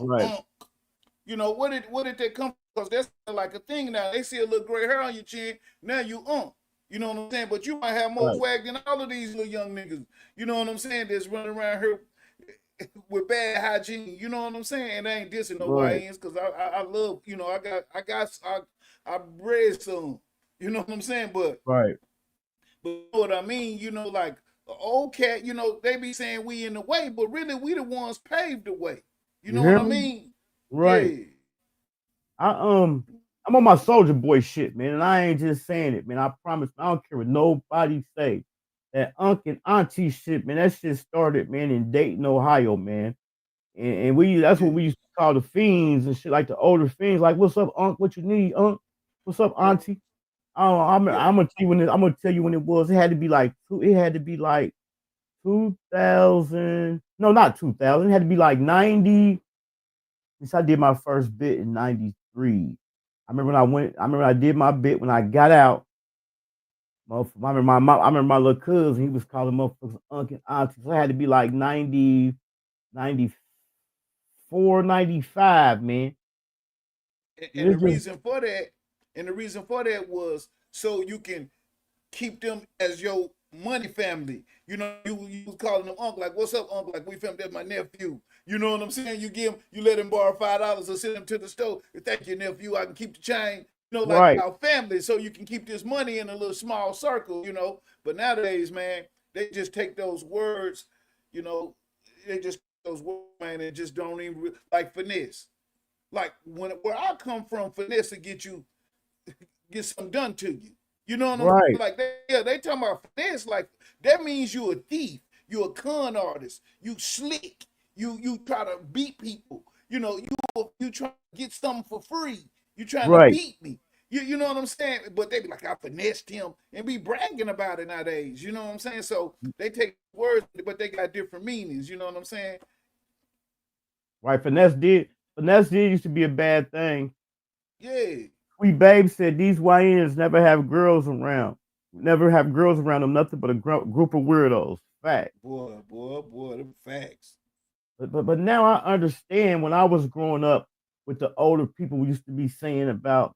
you know, where did they come from? Because that's like a thing now. They see a little gray hair on your chin. Now you You know what I'm saying? But you might have more swag than all of these little young niggas. You know what I'm saying? That's running around here with bad hygiene, you know what I'm saying? And I ain't dissing no YNs because I love, you know, I bred some, you know what I'm saying? But you know what I mean? You know, like the old cat, you know, they be saying we in the way, but really we the ones paved the way. You know what I mean? Right. Yeah. I'm on my Soldier Boy shit, man, and I ain't just saying it, man. I promise. I don't care what nobody say. That Unc and Auntie shit, man, that shit started, man, in Dayton, Ohio, man. And that's what we used to call the fiends and shit, like the older fiends. Like, what's up, Unc? What you need, Unc? What's up, Auntie? Oh, I'm gonna tell you when I'm gonna tell you when it was. It had to be like 2000. No, not 2000. It had to be like 90. Since I did my first bit in 93. I remember I did my bit when I got out. I remember my little cousin, he was calling motherfuckers uncle and auntie. So it had to be like 90, 94, 95, man. And the reason for that was so you can keep them as your money family. You know, you was calling them uncle, like, what's up, uncle? Like, we family, that's my nephew. You know what I'm saying? You let him borrow $5 or send him to the store. Thank you, nephew. I can keep the change. You know, like our family, so you can keep this money in a little small circle, you know. But nowadays, man, they just take those words, you know, those words, man, and just don't even like finesse. Like where I come from, finesse to get something done to you. You know what I'm saying? Like they talking about finesse, like that means you a thief, you a con artist, you slick, you try to beat people. You know, you try to get something for free. You trying to beat me. You know what I'm saying? But they be like, I finessed him and be bragging about it nowadays. You know what I'm saying? So they take words, but they got different meanings. You know what I'm saying? Right. Finesse did used to be a bad thing. Yeah. Sweet Babe said these YNs never have girls around. Never have girls around them, nothing but a group of weirdos. Fact. Boy, them facts. But now I understand when I was growing up with the older people we used to be saying about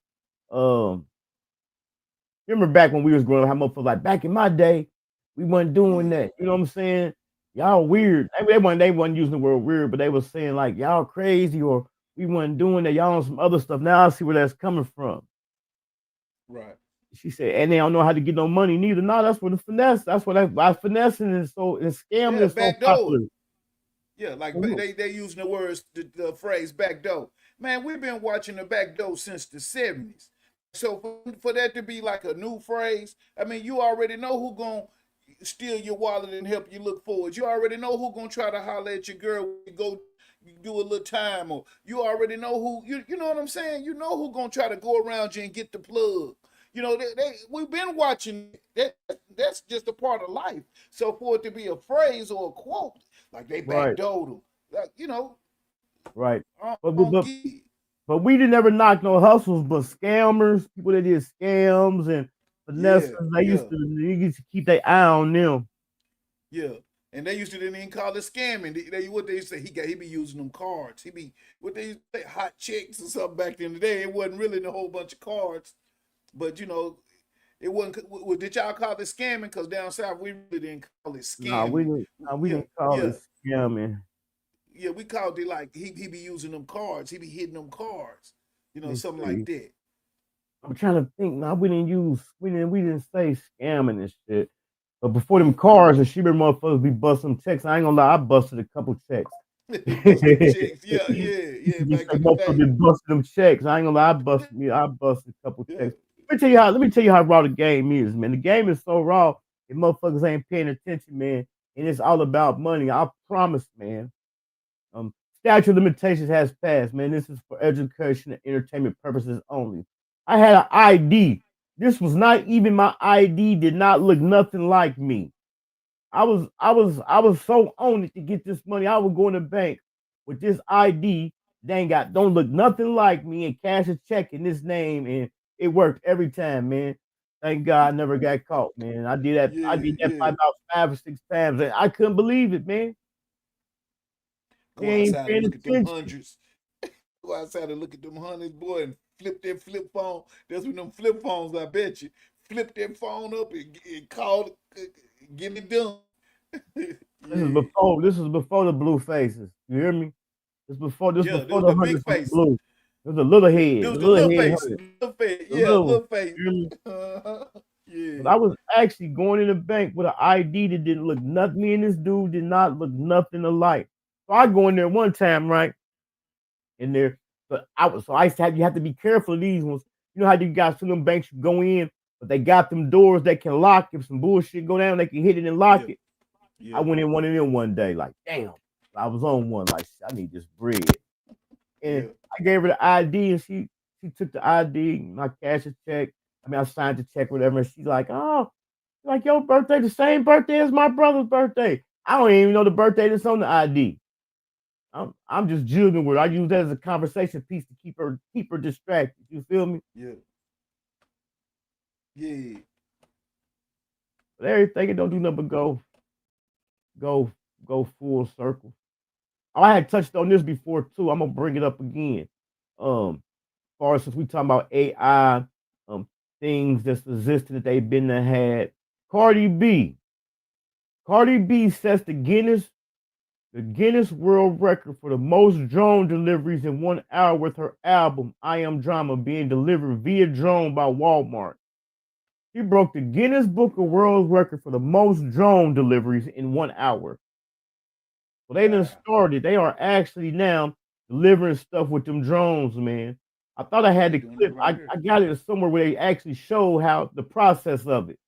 remember back when we was growing up, how motherfuckers like back in my day, we wasn't doing that. You know what I'm saying? Y'all weird. They wasn't using the word weird, but they was saying like y'all crazy or we wasn't doing that. Y'all on some other stuff. Now I see where that's coming from. Right. She said, and they don't know how to get no money neither. No, that's where the finesse. That's why finessing is so and scamming is so popular. Yeah, like they using the words, the phrase back door. Man, we've been watching the back door since the 70s. So for that to be like a new phrase, I mean, you already know who gonna steal your wallet and help you look forward. You already know who gonna try to holler at your girl when you go do a little time, or you already know who you know what I'm saying. You know who gonna try to go around you and get the plug. You know, we've been watching that. That's just a part of life. So for it to be a phrase or a quote, like they backdoored them, like, you know. Right. But we didn't ever knock no hustles, but scammers, people that did scams and finesse, they used to keep their eye on them. Yeah. And they used to didn't even call it scamming. What they say, he be using them cards. He be what they used to say, hot checks or something back in the day. It wasn't really a whole bunch of cards. But you know, it wasn't. Did y'all call it scamming? Because down south we really didn't call it scamming. We didn't call it scamming. Yeah, we called it like he be using them cards. He be hitting them cards. You know, something like that. I'm trying to think. No, we didn't say scamming and shit. But before them cars and she motherfuckers be busting checks. I ain't gonna lie, I busted a couple checks. Yeah. Back in the day. Been busting them checks. I ain't gonna lie, I busted a couple checks. Let me tell you how raw the game is, man. The game is so raw, if motherfuckers ain't paying attention, man, and it's all about money. I promise, man. Statute of limitations has passed, man. This is for education and entertainment purposes only. I had an ID. This was not even my ID. Did not look nothing like me. I was so on it to get this money. I would go in the bank with this ID. Don't look nothing like me and cash a check in this name, and it worked every time, man. Thank God I never got caught, man. I did that. I did that about 5 or 6 times, and I couldn't believe it, man. Go outside and look at them hundreds. Go outside and look at them hundreds, boy, and flip that flip phone. That's when them flip phones, I bet you. Flip that phone up and call it, get it done. This is before the blue faces. You hear me? This before the big face. Blue. There's a little head. It was the little face. Little face. Yeah, little face. Yeah. I was actually going in the bank with an ID that didn't look nothing. Me and this dude did not look nothing alike. So I go in there one time, right? In there, but I used to have, you have to be careful of these ones. You know how you got some of them banks you go in, but they got them doors that can lock. If some bullshit go down, they can hit it and lock it. Yeah. I went in one of them one day, like, damn. I was on one, like, I need this bread. And I gave her the ID, and she took the ID, my cash a check. I mean, I signed the check, whatever. And she's like, oh, like your birthday, the same birthday as my brother's birthday. I don't even know the birthday that's on the ID. I'm just jigging with her. I use that as a conversation piece to keep her distracted. You feel me? Yeah. Yeah. But everything it don't do nothing but go full circle. Oh, I had touched on this before too. I'm gonna bring it up again. As far as since we talking about AI, things that's existing that they've been to had. Cardi B sets the Guinness World Record for the most drone deliveries in 1 hour with her album I Am Drama being delivered via drone by Walmart. She broke the Guinness Book of World Record for the most drone deliveries in 1 hour. So they done started. They are actually now delivering stuff with them drones, man. I thought I had the clip. I got it somewhere where they actually show how the process of it.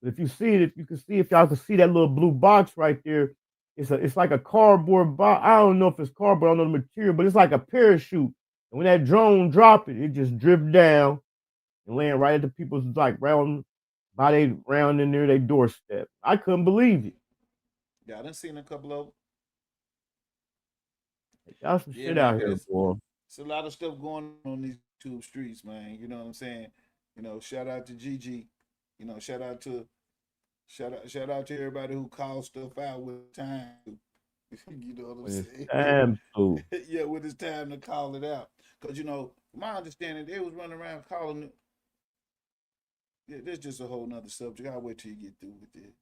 If you see it, if you can see, if y'all can see that little blue box right there, it's like a cardboard box. I don't know if it's cardboard, I don't know the material, but it's like a parachute. And when that drone drop it, it just drift down and land right at the people's like round in their doorstep. I couldn't believe it. Yeah, I done seen a couple of them. Y'all some shit out here, boy. It's a lot of stuff going on these YouTube streets, man. You know what I'm saying? You know, shout out to Gigi. You know, shout out to everybody who calls stuff out with time. You know what I'm saying? Time to. Yeah, when it's time to call it out. Because, you know, my understanding, they was running around calling it. Yeah, that's just a whole nother subject. I'll wait till you get through with it.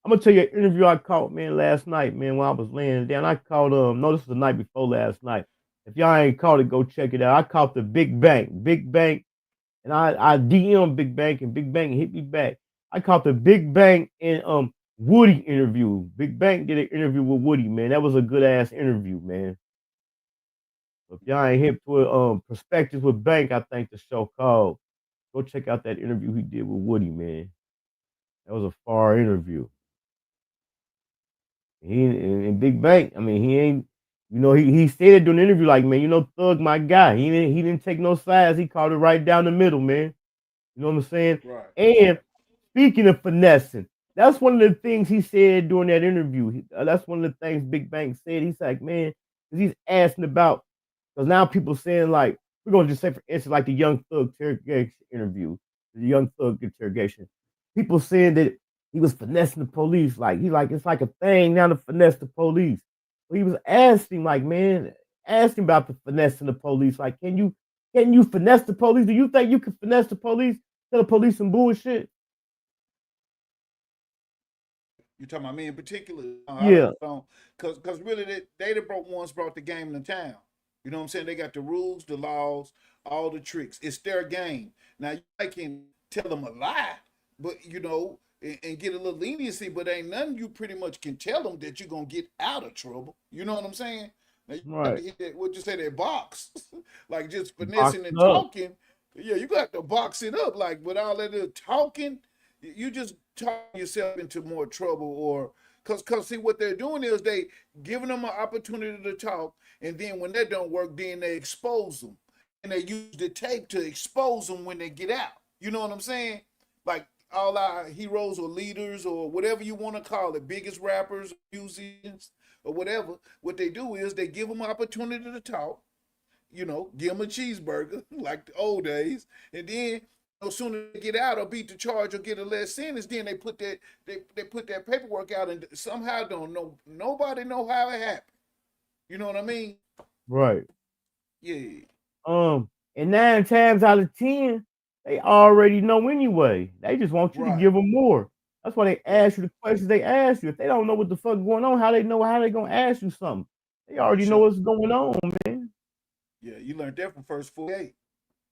I'm gonna tell you an interview I caught, man, last night, man, while I was laying down. I caught no, this was the night before last night. If y'all ain't caught it, go check it out. I caught the Big Bank, and I DM Big Bank, and Big Bank hit me back. I caught the Big Bank and Woody interview. Big Bank did an interview with Woody, man. That was a good ass interview, man. If y'all ain't hip to it, Perspectives with Bank, I think the show called. Go check out that interview he did with Woody, man. That was a far interview. He and Big Bank, I mean, he ain't, you know, he said it during the interview, like, man, you know, Thug my guy. He didn't take no sides. He called it right down the middle, man. You know what I'm saying? Right. And speaking of finessing, that's one of the things he said during that interview. That's one of the things Big Bank said. He's like, man, because he's asking about, because now people saying, like, we're going to just say, for instance, like the Young Thug interrogation interview, the Young Thug interrogation. People saying that he was finessing the police. Like, it's like a thing now to finesse the police. So he was asking, like, man, asking about the finessing the police. Like, can you finesse the police? Do you think you can finesse the police? Tell the police some bullshit? You talking about me in particular? Yeah. Because really, they brought the game to town. You know what I'm saying? They got the rules, the laws, all the tricks. It's their game. Now, you can tell them a lie, but, you know, and get a little leniency, but ain't nothing you pretty much can tell them that you're going to get out of trouble. You know what I'm saying? Now, you got to hit that, what'd you say, that box? Like just finessing and talking. Yeah, you got to box it up. Like with all that little talking, you just talk yourself into more trouble. Or because see, what they're doing is they giving them an opportunity to talk, and then when that don't work, then they expose them. And they use the tape to expose them when they get out. You know what I'm saying? Like, all our heroes or leaders or whatever you want to call it, biggest rappers, musicians, or whatever, what they do is they give them an opportunity to talk, you know, give them a cheeseburger like the old days, and then as soon as they get out or beat the charge or get a less sentence, then they put that paperwork out, and somehow nobody know how it happened. You know what I mean? Right. Yeah. And 9 times out of 10, they already know anyway. They just want you to give them more. That's why they ask you the questions they ask you. If they don't know what the fuck going on, how they gonna ask you something? They already know what's going on, man. Yeah, you learned that from First 48.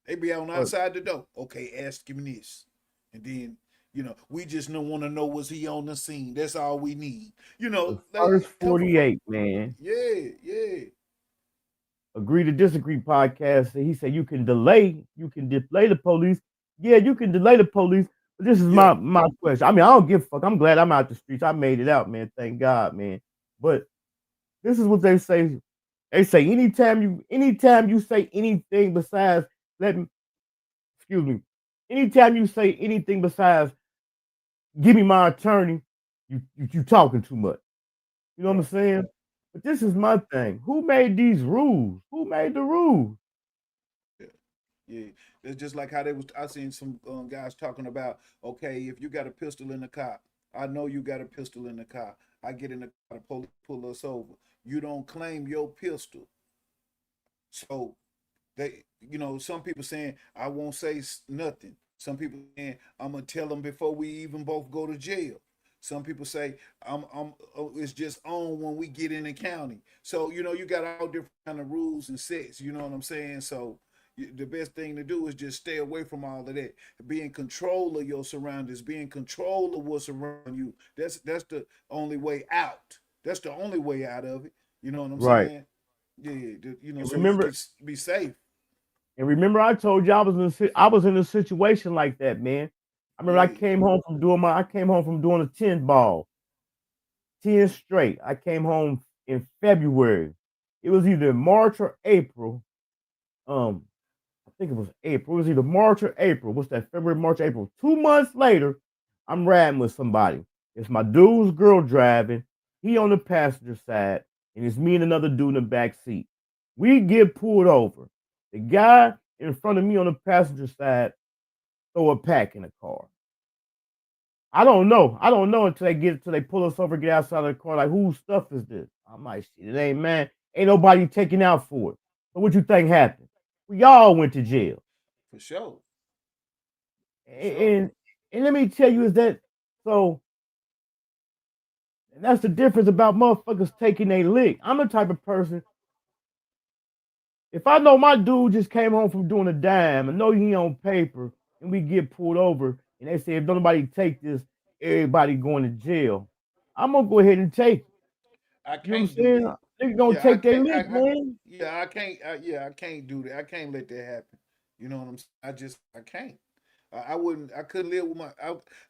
They be on outside the door. Okay, ask him this. And then, you know, we just don't want to know was he on the scene. That's all we need. You know, First 48, man. Yeah. Agree to Disagree podcast. He said you can delay the police. Yeah, you can delay the police. But this is my question. I mean, I don't give a fuck. I'm glad I'm out the streets. I made it out, man. Thank God, man. But this is what they say. They say anytime you say anything besides excuse me, anytime you say anything besides give me my attorney, you talking too much. You know what I'm saying? But this is my thing. Who made these rules? Who made the rules? Yeah, it's just like how they was. I seen some guys talking about, okay, if you got a pistol in the car, I know you got a pistol in the car. I get in the car, the police pull us over. You don't claim your pistol, so they, some people saying I won't say nothing. Some people saying I'm gonna tell them before we even both go to jail. Some people say it's just on when we get in the county. So you got all different kind of rules and sets. You know what I'm saying? So the best thing to do is just stay away from all of that. Be in control of your surroundings. Be in control of what's around you. That's the only way out. That's the only way out of it. You know what I'm saying? Yeah. So remember, you can be safe. And remember, I told you I was in a situation like that, man. I remember I came home from doing a 10 ball, 10 straight. I came home in February. It was either March or April. I think it was April. It was either March or April. What's that? February, March, April. 2 months later, I'm riding with somebody. It's my dude's girl driving. He on the passenger side, and it's me and another dude in the back seat. We get pulled over. The guy in front of me on the passenger side throw a pack in the car. I don't know until they pull us over, get outside of the car. Like, whose stuff is this? I'm like, shit, it ain't man. Ain't nobody taking out for it. So what you think happened? We all went to jail. For sure. And let me tell you is that so that's the difference about motherfuckers taking a lick. I'm the type of person, if I know my dude just came home from doing a dime and know he on paper and we get pulled over and they say if nobody take this, everybody going to jail, I'm gonna go ahead and take it. I You know what I'm can't do saying? that. They gonna take their lick, man. I can't. I can't do that. I can't let that happen. You know what I'm saying? I can't. I wouldn't. I couldn't live with my.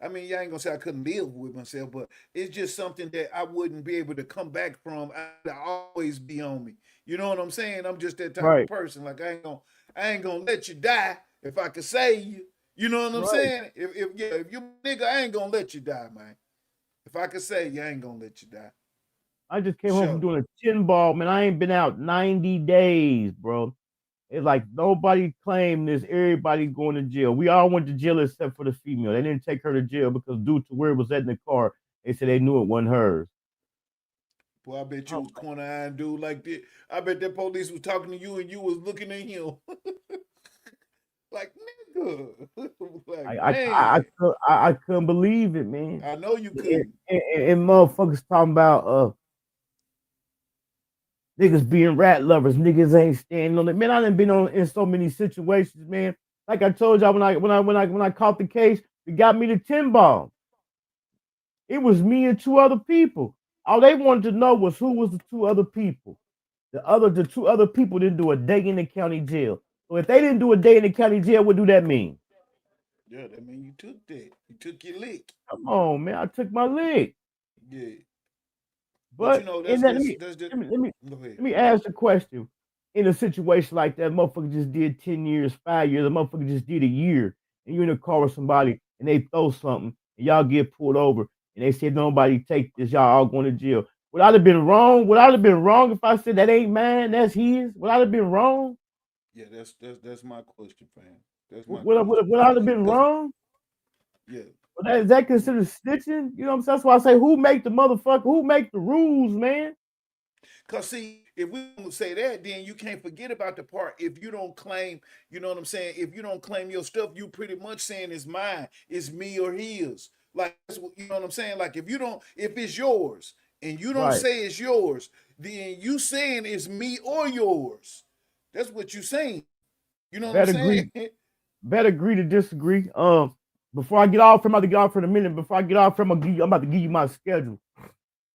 I mean, you ain't gonna say I couldn't live with myself, but it's just something that I wouldn't be able to come back from. I always be on me. You know what I'm saying? I'm just that type of person. Like I ain't gonna let you die if I could save you. You know what I'm saying? If you nigga, I ain't gonna let you die, man. If I could save you, I ain't gonna let you die. I just came home from doing a 10 ball, man. I ain't been out 90 days, bro. It's like nobody claimed this. Everybody going to jail. We all went to jail except for the female. They didn't take her to jail because due to where it was at in the car, they said they knew it wasn't hers. Boy, I bet you was corner-eyed dude like that. I bet that police was talking to you and you was looking at him. Like, nigga. Like, I couldn't believe it, man. I know you couldn't. And motherfuckers talking about niggas being rat lovers, niggas ain't standing on it. Man, I done been in so many situations, man. Like I told y'all when I caught the case, it got me the 10 ball. It was me and 2 other people. All they wanted to know was who was the 2 other people. The 2 other people didn't do a day in the county jail. So if they didn't do a day in the county jail, what do that mean? Yeah, that mean you took that. You took your lick. Come on, man. I took my lick. Yeah. But you know, let me ask a question. In a situation like that, motherfucker just did 10 years, 5 years, a motherfucker just did a year, and you're in a car with somebody and they throw something and y'all get pulled over and they said nobody take this, y'all all going to jail. Would I have been wrong? Would I have been wrong if I said that ain't mine, that's his? Would I have been wrong? Yeah, that's my question, fam. That's my would I have been wrong? Yeah. But is that considered snitching? You know what I'm saying? That's why I say who make the rules, man? Cause see, if we don't say that, then you can't forget about the part. If you don't claim, you know what I'm saying? If you don't claim your stuff, you pretty much saying it's mine, it's me or his. Like, you know what I'm saying? Like if it's yours and you don't say it's yours, then you saying it's me or yours. That's what you saying. You know what I'm saying? Better agree to disagree. Before I get off, I'm about to get off for a minute. Before I get off, I'm about to give you my schedule.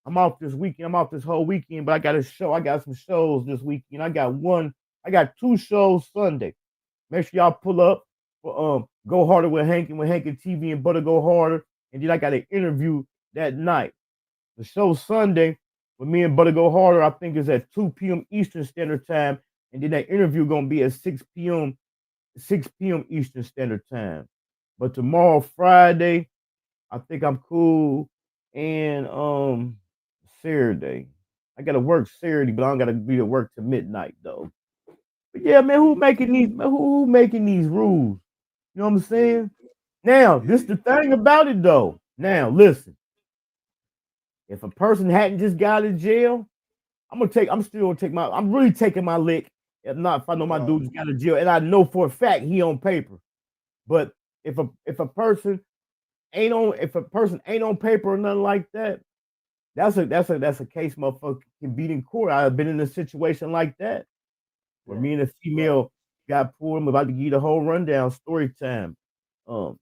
I'm off this weekend. I'm off this whole weekend, but I got a show. I got some shows this weekend. I got 2 shows Sunday. Make sure y'all pull up for Go Harder with Hankin TV and Butter Go Harder. And then I got an interview that night. The show Sunday with me and Butter Go Harder, I think is at 2 p.m. Eastern Standard Time. And then that interview gonna be at 6 p.m. 6 p.m. Eastern Standard Time. But tomorrow, Friday, I think I'm cool. And Saturday. I gotta work Saturday, but I don't gotta be at work till midnight though. But yeah, man, who making these who making these rules? You know what I'm saying? Now, this the thing about it though. Now, listen. If a person hadn't just got out of jail, I'm really taking my lick. If I know my dude just got out of jail, and I know for a fact he on paper. But if a person ain't on paper or nothing like that, that's a case motherfucker can beat in court. I've been in a situation like that where me and a female got pulled. I'm about to give you the whole rundown, story time. I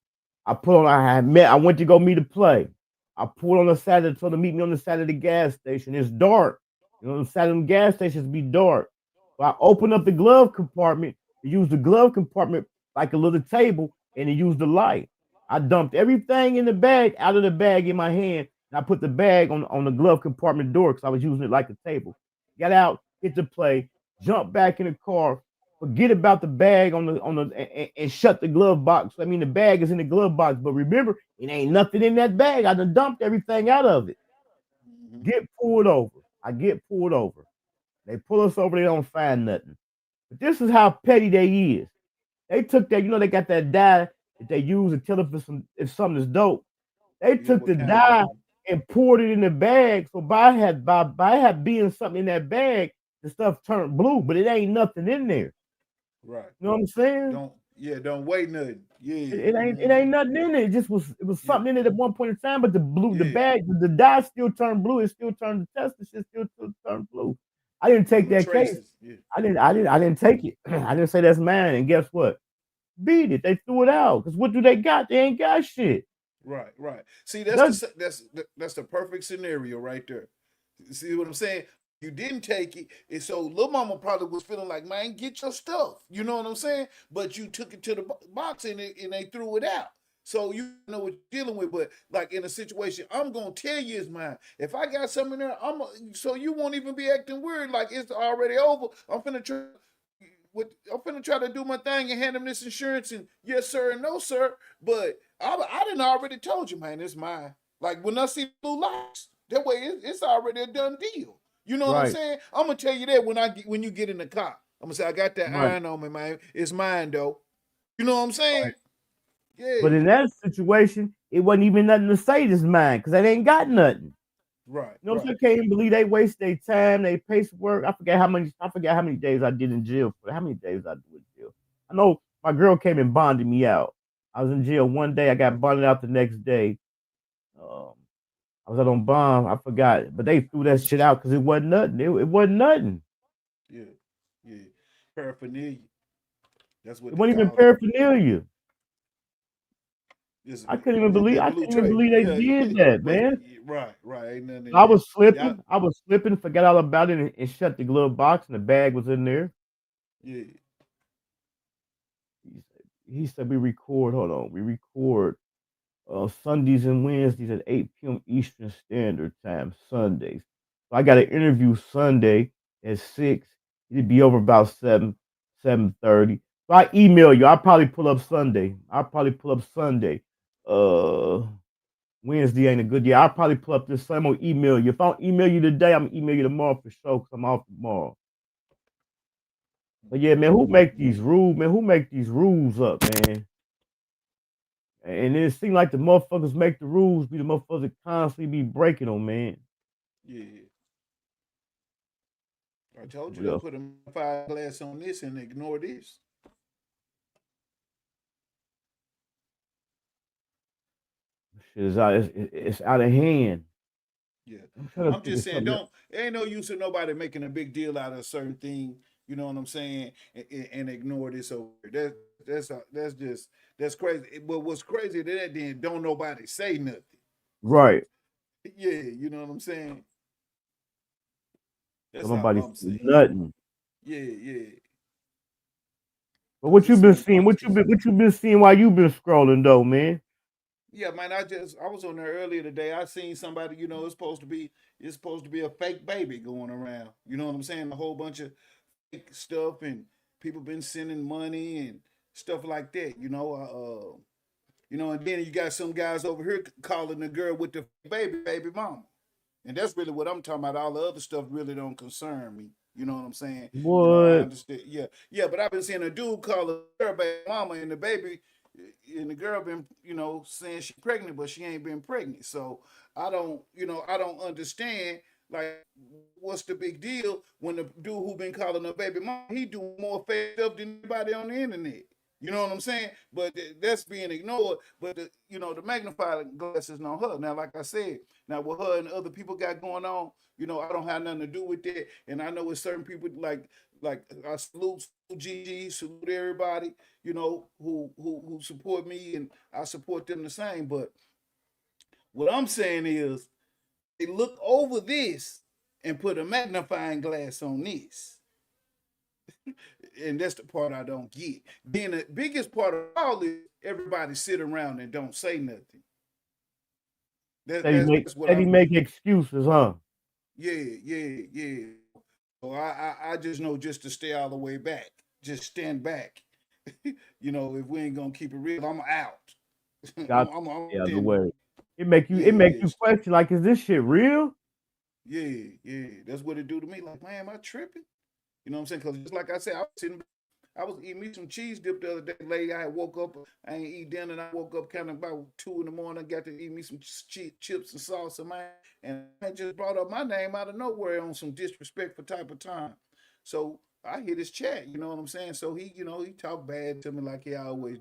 went to go meet a play. I pulled on the side, told her to meet me on the side of the gas station. It's dark. You know, the side of them gas stations be dark. So I opened up the glove compartment to use the glove compartment like a little table and to use the light. I dumped everything in the bag out of the bag in my hand, and I put the bag on the glove compartment door because I was using it like a table. Got out, hit the play, jumped back in the car, forget about the bag and shut the glove box. I mean, the bag is in the glove box, but remember, it ain't nothing in that bag. I done dumped everything out of it. Get pulled over. I get pulled over. They pull us over. They don't find nothing. But this is how petty they is. They took that. You know, they got that dye that they use to tell if something is dope. They took the dye and poured it in the bag. So by being something in that bag, the stuff turned blue, but it ain't nothing in there. Right. You know what I'm saying? Don't weigh nothing. Yeah. It ain't nothing in it. It was something in it at one point in time, but the bag, the dye still turned blue. It still turned the test. The shit still turned blue. I didn't take that case. Yeah. I didn't take it. I didn't say that's mine. And guess what? Beat it. They threw it out. Because what do they got? They ain't got shit. Right. See, that's the perfect scenario right there. See what I'm saying? You didn't take it, and so Lil Mama probably was feeling like, man, get your stuff. You know what I'm saying? But you took it to the box and they threw it out. So you know what you're dealing with. But like in a situation, I'm gonna tell you it's mine. If I got something in there, so you won't even be acting weird like it's already over. I'm finna try to do my thing and hand him this insurance and yes sir and no sir. But I done already told you, man, it's mine. Like when I see blue lights, that way it's already a done deal. You know what I'm saying? I'm gonna tell you that when you get in the car. I'm gonna say I got that iron on me, man. It's mine though. You know what I'm saying? Right. Yeah. But in that situation, it wasn't even nothing to say this mine because they ain't got nothing. Right. You know what I'm saying? I can't even believe they waste their time, they pace work. I forget how many days I did in jail for. How many days I did in jail? I know my girl came and bonded me out. I was in jail one day. I got bonded out the next day. I was out on bond. I forgot, but they threw that shit out because it wasn't nothing. It wasn't nothing. Yeah. Paraphernalia. That's what it wasn't even paraphernalia. I couldn't even believe. They did that, man. Right. Ain't nothing in I was there. slipping. I was slipping. Forgot all about it and shut the glove box, and the bag was in there. Yeah. He said we record. Hold on, we record Sundays and Wednesdays at 8 p.m. Eastern Standard Time. Sundays. So I got an interview Sunday at 6. It'd be over about 7:30. So I email you. I'll probably pull up Sunday. Wednesday ain't a good day. I'll probably pull up this Sunday. I'm gonna email you. If I don't email you today, I'm gonna email you tomorrow for sure because I'm off tomorrow. But yeah, man, who make these rules, man? Who make these rules up, man? And it seems like the motherfuckers make the rules be the motherfuckers that constantly be breaking them, man. Yeah. I told you to put a 5 glass on this and ignore this. Shit is out. It's out of hand. Yeah, I'm just saying, there ain't no use of nobody making a big deal out of a certain thing. You know what I'm saying? And ignore this over. That's crazy. But what's crazy to that then don't nobody say nothing. Right. Yeah, you know what I'm saying? That's nobody all I'm saying. nothing. Yeah. But what you been seeing? What you been seeing while you been scrolling though, man? Yeah, man. I was on there earlier today. I seen somebody. You know, it's supposed to be a fake baby going around. You know what I'm saying? A whole bunch of fake stuff, and people been sending money, and stuff like that. And then you got some guys over here calling the girl with the baby mama. And that's really what I'm talking about. All the other stuff really don't concern me. You know what I'm saying? I What? understand. Yeah. But I've been seeing a dude call a girl baby mama, and the girl been, saying she's pregnant, but she ain't been pregnant. So I don't understand. Like, what's the big deal when the dude who been calling her baby mama, he do more fake stuff than anybody on the internet. You know what I'm saying? But that's being ignored. But the magnifying glass is on her. Now, like I said, what her and other people got going on, I don't have nothing to do with that. And I know it's certain people like I salute GG, salute everybody, who support me, and I support them the same. But what I'm saying is, they look over this and put a magnifying glass on this. And that's the part I don't get. Then the biggest part of all is everybody sit around and don't say nothing. That's what he make excuses, huh? Yeah. So I just know just to stay all the way back. Just stand back. If we ain't gonna keep it real, I'm out. I'm the way. It make you question, like, is this shit real? Yeah. That's what it do to me. Like, man, am I tripping? You know what I'm saying? Because just like I said, I was eating me some cheese dip the other day. Lady, I had woke up, I ain't eat dinner, and I woke up kind of about 2 in the morning. Got to eat me some chips and salsa, man. And I just brought up my name out of nowhere on some disrespectful type of time. So I hit his chat, you know what I'm saying? So he talked bad to me like he always,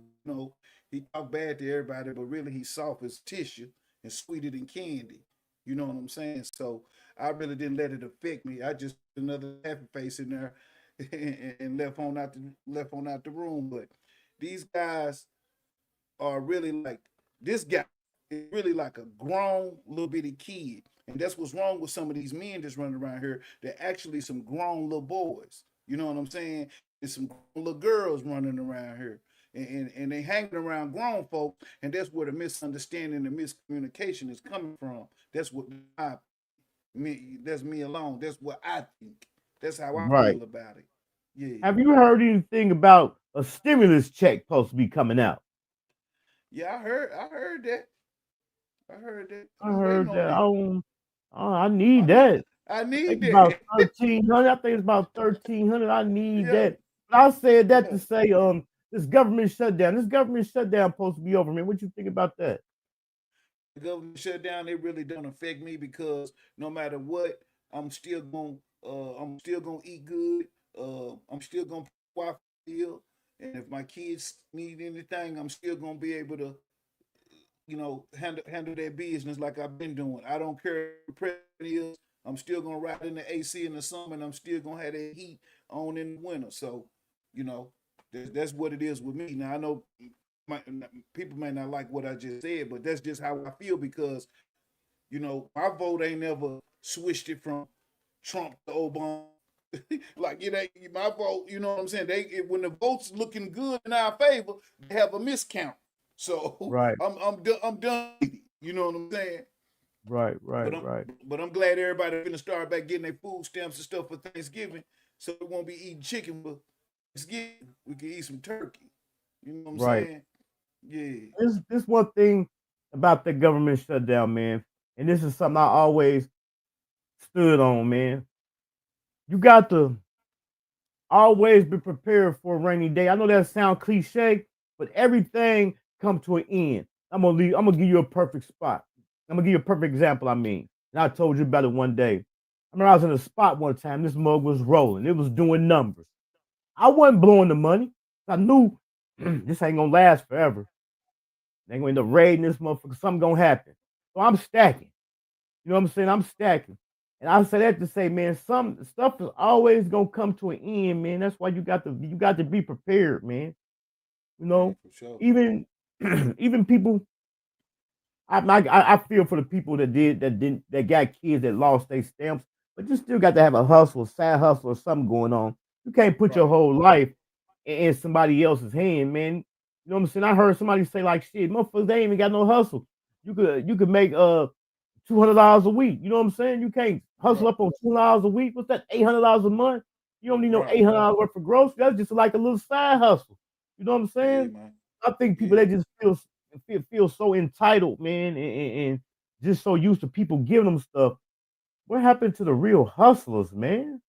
he talked bad to everybody, but really he's soft as tissue and sweeter than candy. You know what I'm saying? So I really didn't let it affect me. I just put another happy face in there and left on out the room. But these guys are really like, this guy is really like a grown little bitty kid. And that's what's wrong with some of these men that's running around here. They're actually some grown little boys. You know what I'm saying? There's some little girls running around here. And they hanging around grown folk, and that's where the misunderstanding and miscommunication is coming from. That's that's me alone. That's what I think. That's how I feel about it. Yeah. Have you heard anything about a stimulus check supposed to be coming out? Yeah, I heard that. I heard that. I need that. I need that. About 1,300. I think it's about 1,300. I need that. But I said that to say, this government shutdown supposed to be over, man. What you think about that? The government shutdown, it really don't affect me because no matter what, I'm still gonna eat good. I'm still gonna Wi-Fi bill, and if my kids need anything, I'm still gonna be able to, handle their business like I've been doing. I don't care what the president is. I'm still gonna ride in the AC in the summer, and I'm still gonna have that heat on in the winter. So, that's what it is with me. Now I know people may not like what I just said, but that's just how I feel because, my vote ain't never switched it from Trump to Obama. Like it ain't my vote. You know what I'm saying? When the vote's looking good in our favor, they have a miscount. So I'm done. You know what I'm saying? Right. But I'm glad everybody's gonna start back getting their food stamps and stuff for Thanksgiving, so we won't be eating chicken for Thanksgiving. We can eat some turkey. You know what I'm saying? Yeah. This one thing about the government shutdown, man, and this is something I always stood on, man. You got to always be prepared for a rainy day. I know that sounds cliche, but everything comes to an end. I'm gonna give you a perfect spot. I'm gonna give you a perfect example. And I told you about it one day. I remember I was in a spot one time. This mug was rolling. It was doing numbers. I wasn't blowing the money. I knew this ain't gonna last forever. They gonna end up raiding this motherfucker. Something gonna happen. So I'm stacking. You know what I'm saying? I'm stacking. And I say that to say, man, some stuff is always gonna come to an end, man. That's why you got to be prepared, man. Sure. Even people. I feel for the people that got kids that lost their stamps, but you still got to have a hustle, side hustle, or something going on. You can't put your whole life in somebody else's hand, man. You know what I'm saying? I heard somebody say like, shit, motherfuckers, they ain't even got no hustle. You could make $200 a week. You know what I'm saying? You can't hustle up on $200 a week. What's that? $800 a month? You don't need no $800 worth of groceries. That's just like a little side hustle. You know what I'm saying? Yeah, man. I think people they just feel so entitled, man, and just so used to people giving them stuff. What happened to the real hustlers, man?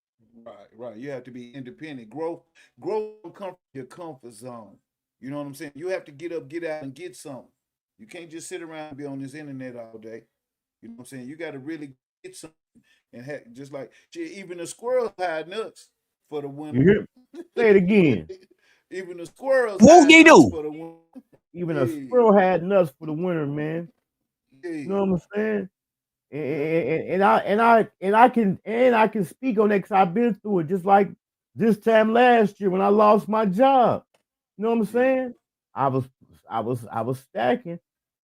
Right. You have to be independent. Growth don't come from your comfort zone. You know what I'm saying? You have to get up, get out, and get something. You can't just sit around and be on this internet all day. You know what I'm saying? You got to really get something. And just like even the squirrels hide nuts for the winter. You hear? Say it again. Even the squirrels Whoop hide de nuts doo. for the winter. Even a squirrel had nuts for the winter, man. You know what I'm saying? And I can speak on that because I've been through it. Just like this time last year when I lost my job. You know what I'm saying? I was stacking.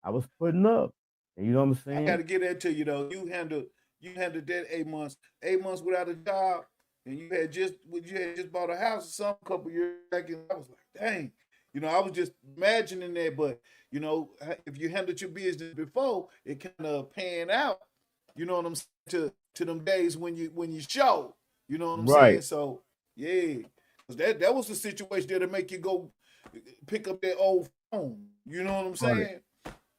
I was putting up. And you know what I'm I saying? got to get that to you though. You handled that 8 months. 8 months without a job, and you had just bought a house or some couple years back, and I was like, dang. You know, I was just imagining that, but you know, if you handled your business before, it kind of pan out. You know what I'm saying? To them days when you show. You know what I'm saying? Right. So yeah, 'cause that was the situation that'll make you go pick up that old phone. You know what I'm Right. saying?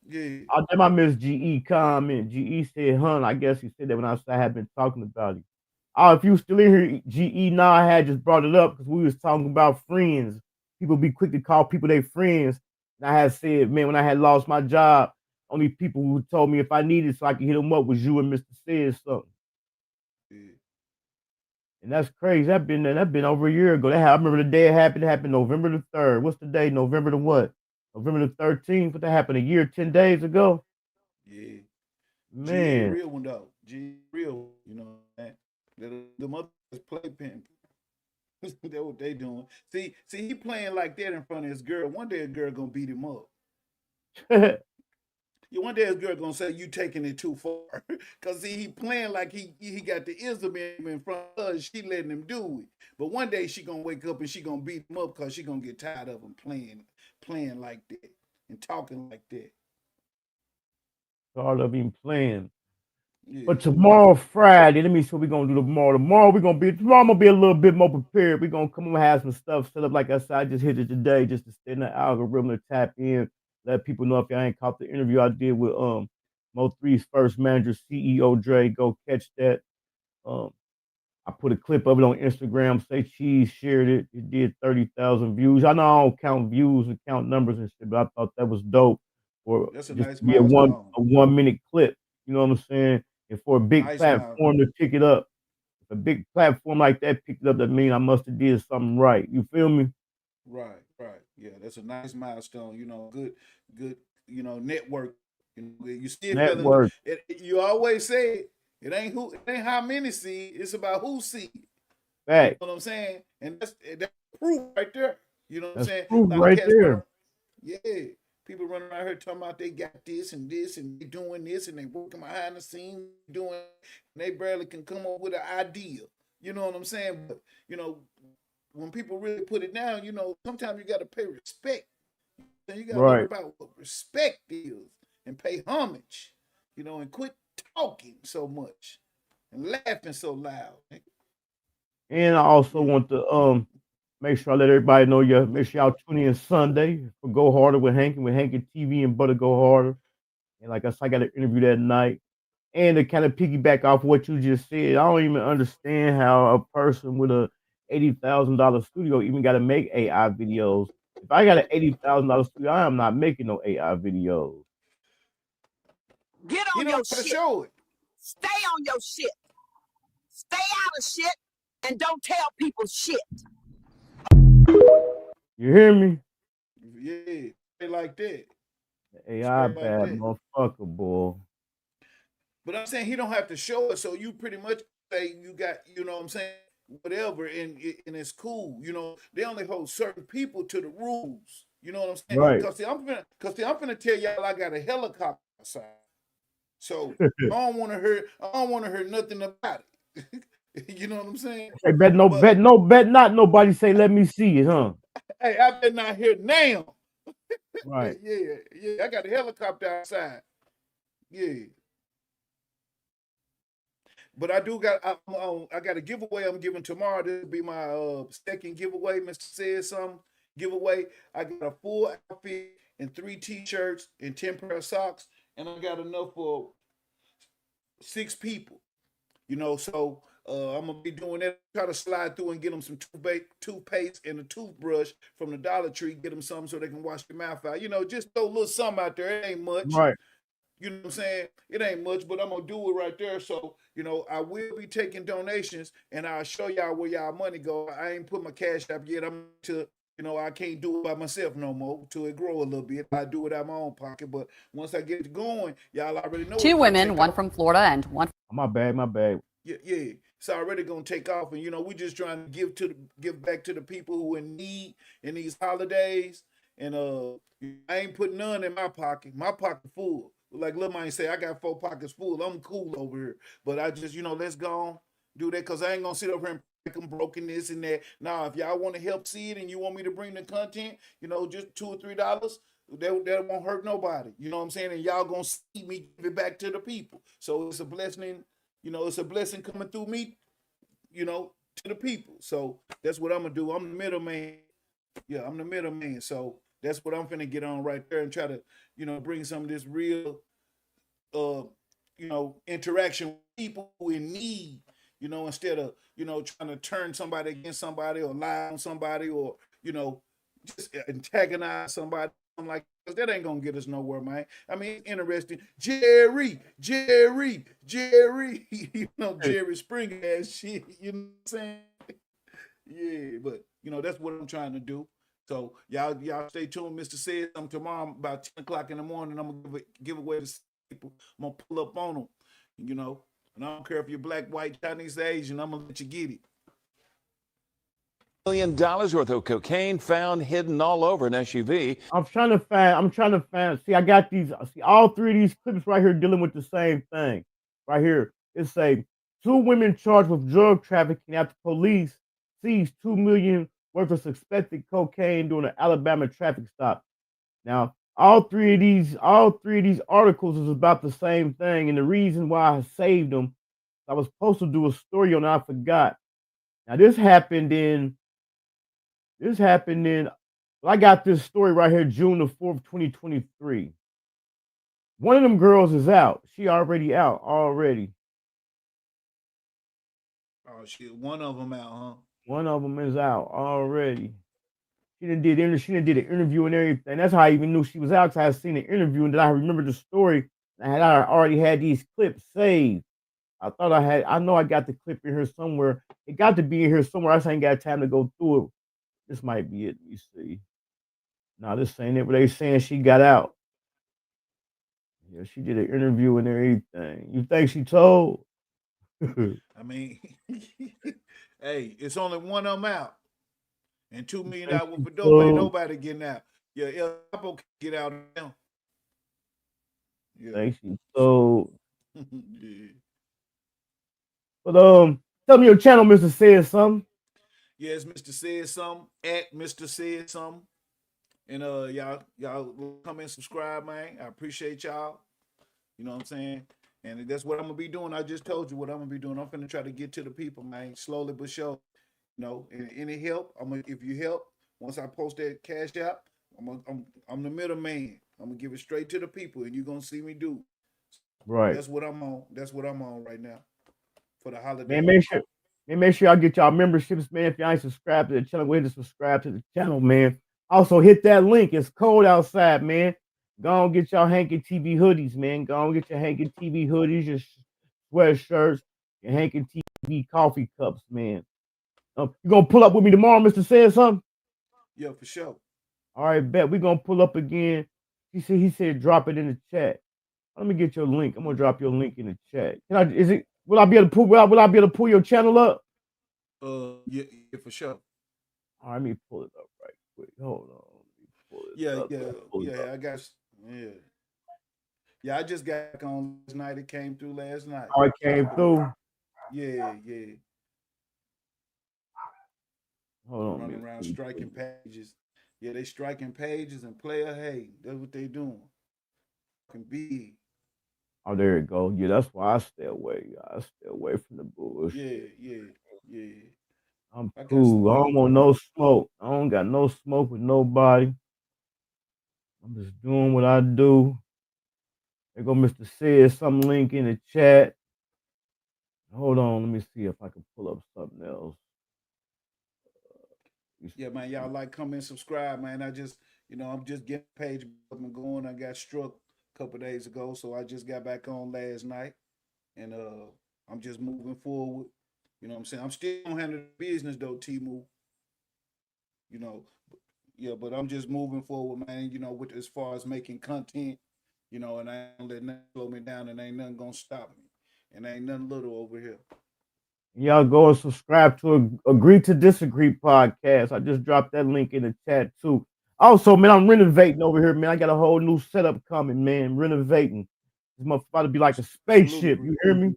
Yeah. I think I missed GE comment. GE said, "Hun, I guess he said that when I had been talking about it." Oh, if you still in here, GE, now I had just brought it up because we was talking about friends. People be quick to call people their friends. And I had said, man, when I had lost my job, only people who told me if I needed so I could hit them up was you and Mr. Said something. Yeah. And that's crazy. That been over a year ago. I remember the day it happened. It happened November the 3rd. What's the day? November the what? November the 13th. What that happened a year, 10 days ago? Yeah. GA Man. real one though. GA real, you know, man. The mother playpen. That's what they doing. See, he playing like that in front of his girl. One day a girl gonna beat him up. One day a girl gonna say you taking it too far. Cause see, he playing like he got the ism in front of her. She letting him do it. But one day she gonna wake up and she gonna beat him up because she gonna get tired of him playing like that and talking like that. All of him playing. Yeah. But tomorrow, Friday, let me see what we're gonna do tomorrow. Tomorrow I'm gonna be a little bit more prepared. We're gonna come and have some stuff set up. Like I said, I just hit it today just to stay in the algorithm to tap in, let people know if y'all ain't caught the interview I did with Mo3's first manager, CEO Dre. Go catch that. I put a clip of it on Instagram. Say Cheese shared it. It did 30,000 views. I know I don't count views and count numbers and shit, but I thought that was dope. For That's a just nice to be a milestone. 1 minute clip. You know what I'm saying? And for a big Nice platform to pick it up, if a big platform like that picked it up, that means I must have did something right. You feel me? Right. Yeah, that's a nice milestone. You know, good. You know, network. You still feeling. Network. You always say it ain't how many see. It's about who see. Fact. You know what I'm saying? And that's proof right there. You know what I'm That's saying? proof Like right cats there. yeah. People running around here talking about they got this and they doing this and they working behind the scenes doing and they barely can come up with an idea. You know what I'm saying? But you know, when people really put it down, you know, sometimes you gotta pay respect. And you gotta learn Right. about what respect is and pay homage, you know, and quit talking so much and laughing so loud. And I also want to make sure I let everybody know make sure y'all tune in Sunday for Go Harder with Hankin TV and Butter Go Harder. And like I said, I got an interview that night. And to kind of piggyback off what you just said, I don't even understand how a person with a $80,000 studio even got to make AI videos. If I got an $80,000 studio, I am not making no AI videos. Get on your shit. Show it. Stay on your shit. Stay out of shit and don't tell people shit. You hear me? Yeah, they like that. AI Straight like bad that. motherfucker, boy. But I'm saying he don't have to show it, so you pretty much say you got, you know what I'm saying, whatever, and it's cool. You know, they only hold certain people to the rules. You know what I'm saying? Right. Cause I'm gonna tell y'all I got a helicopter outside. So I don't wanna hear nothing about it. You know what I'm saying? Hey, bet not nobody say let me see it, huh? Hey, I better not hear now. Right. Yeah. I got a helicopter outside. Yeah. But I got a giveaway I'm giving tomorrow. This will be my second giveaway. Mr. Said something. giveaway. I got a full outfit and 3 t-shirts and 10 pair of socks, and I got enough for 6 people. So I'm gonna be doing that. Try to slide through and get them some toothpaste and a toothbrush from the Dollar Tree. Get them something so they can wash their mouth out. Just throw a little something out there. It ain't much. Right. You know what I'm saying? It ain't much, but I'm gonna do it right there. So, I will be taking donations, and I'll show y'all where y'all money go. I ain't put my cash app yet. I can't do it by myself no more till it grow a little bit. I do it out of my own pocket, but once I get it going, y'all already know. 2 women, one from Florida and one. My bad. Yeah, it's already gonna take off, and we just trying to give back to the people who in need in these holidays. And I ain't putting none in my pocket. My pocket full. Like Lil Mine say, I got 4 pockets full. I'm cool over here. But I just, let's go on, do that, because I ain't gonna sit over here and break them broken this and that. Now, if y'all want to help see it and you want me to bring the content, just $2 or $3, that won't hurt nobody. You know what I'm saying? And y'all gonna see me give it back to the people. So it's a blessing. It's a blessing coming through me, to the people. So that's what I'm gonna do. I'm the middleman. Yeah, I'm the middleman. So that's what I'm finna get on right there and try to, bring some of this real, interaction with people who in need, instead of, trying to turn somebody against somebody or lie on somebody or, just antagonize somebody. I'm like, that ain't gonna get us nowhere, man. I mean, it's interesting. Jerry, Jerry Springer ass shit. You know what I'm saying? Yeah, but that's what I'm trying to do. So y'all stay tuned. Mr. Said something tomorrow about 10 o'clock in the morning. I'm gonna give away to people. I'm gonna pull up on them. And I don't care if you're black, white, Chinese, Asian. I'm gonna let you get it. $1 million worth of cocaine found hidden all over an SUV. I'm trying to find. See, I got these. See, all 3 of these clips right here dealing with the same thing. Right here, it's a 2 women charged with drug trafficking after police seized $2 million worth of suspected cocaine during an Alabama traffic stop. Now, all three of these articles is about the same thing, and the reason why I saved them, I was supposed to do a story on it, I forgot. Now, this happened in. I got this story right here, June the 4th, 2023. One of them girls is out. She already out already. Oh shit, one of them out, huh? One of them is out already. She done did an interview and everything. That's how I even knew she was out, because I had seen the interview and then I remembered the story. And I already had these clips saved. I know I got the clip in here somewhere. It got to be in here somewhere. I just ain't got time to go through it. This might be it. Let me see. No, this ain't it, but they saying she got out. Yeah, she did an interview and everything. You think she told? I mean, hey, it's only one of them out. And $2 million out for dope. Ain't nobody getting out. Yeah, El Chapo can get out now. Yeah. Think she told. Yeah. But tell me your channel, Mr. Said Something. Yes, Mr. Said Something at Mr. Said Something. And y'all come and subscribe, man. I appreciate y'all. You know what I'm saying? And that's what I'm gonna be doing. I just told you what I'm gonna be doing. I'm gonna try to get to the people, man, slowly but sure. And any help, if you help, once I post that cash out, I'm the middleman. I'm gonna give it straight to the people, and you're gonna see me do. Right. That's what I'm on. That's what I'm on right now for the holiday. Man, make sure y'all get y'all memberships, man. If y'all ain't subscribed to the channel, go ahead and subscribe to the channel, man. Also, hit that link. It's cold outside, man. Go on, get y'all Hankin TV hoodies, man. Go on, get your Hankin TV hoodies, your sweatshirts, your Hankin TV coffee cups, man. You gonna pull up with me tomorrow, Mr. Said Something? Yeah, for sure. All right, bet. We gonna pull up again. He said drop it in the chat. Let me get your link. I'm gonna drop your link in the chat. Will I be able to pull your channel up? Yeah, for sure. All right, let me pull it up right quick. Hold on. I got. Yeah, I just got on last night. It came through last night. Oh, it came through. Yeah. Hold on. Running around striking pages. Yeah, they striking pages and player hate. That's what they doing. Can be. Oh, there it go. Yeah, that's why I stay away. I stay away from the bullshit. Yeah. I'm cool. I don't want no smoke. I don't got no smoke with nobody. I'm just doing what I do. There go Mr. Said some link in the chat. Hold on, let me see if I can pull up something else. Yeah, man, y'all like, comment, subscribe, man. I just, I'm just getting page up and going. I got struck a couple of days ago, so I just got back on last night, and I'm just moving forward. You know what I'm saying? I'm still gonna handle the business though, T-Move. Yeah, but I'm just moving forward, man. With as far as making content, and I ain't letting nothing slow me down, and ain't nothing gonna stop me, and ain't nothing little over here. Y'all go and subscribe to Agree to Disagree podcast. I just dropped that link in the chat too. Also, man, I'm renovating over here, man. I got a whole new setup coming, man. Renovating. This motherfucker about to be like a spaceship. You hear me?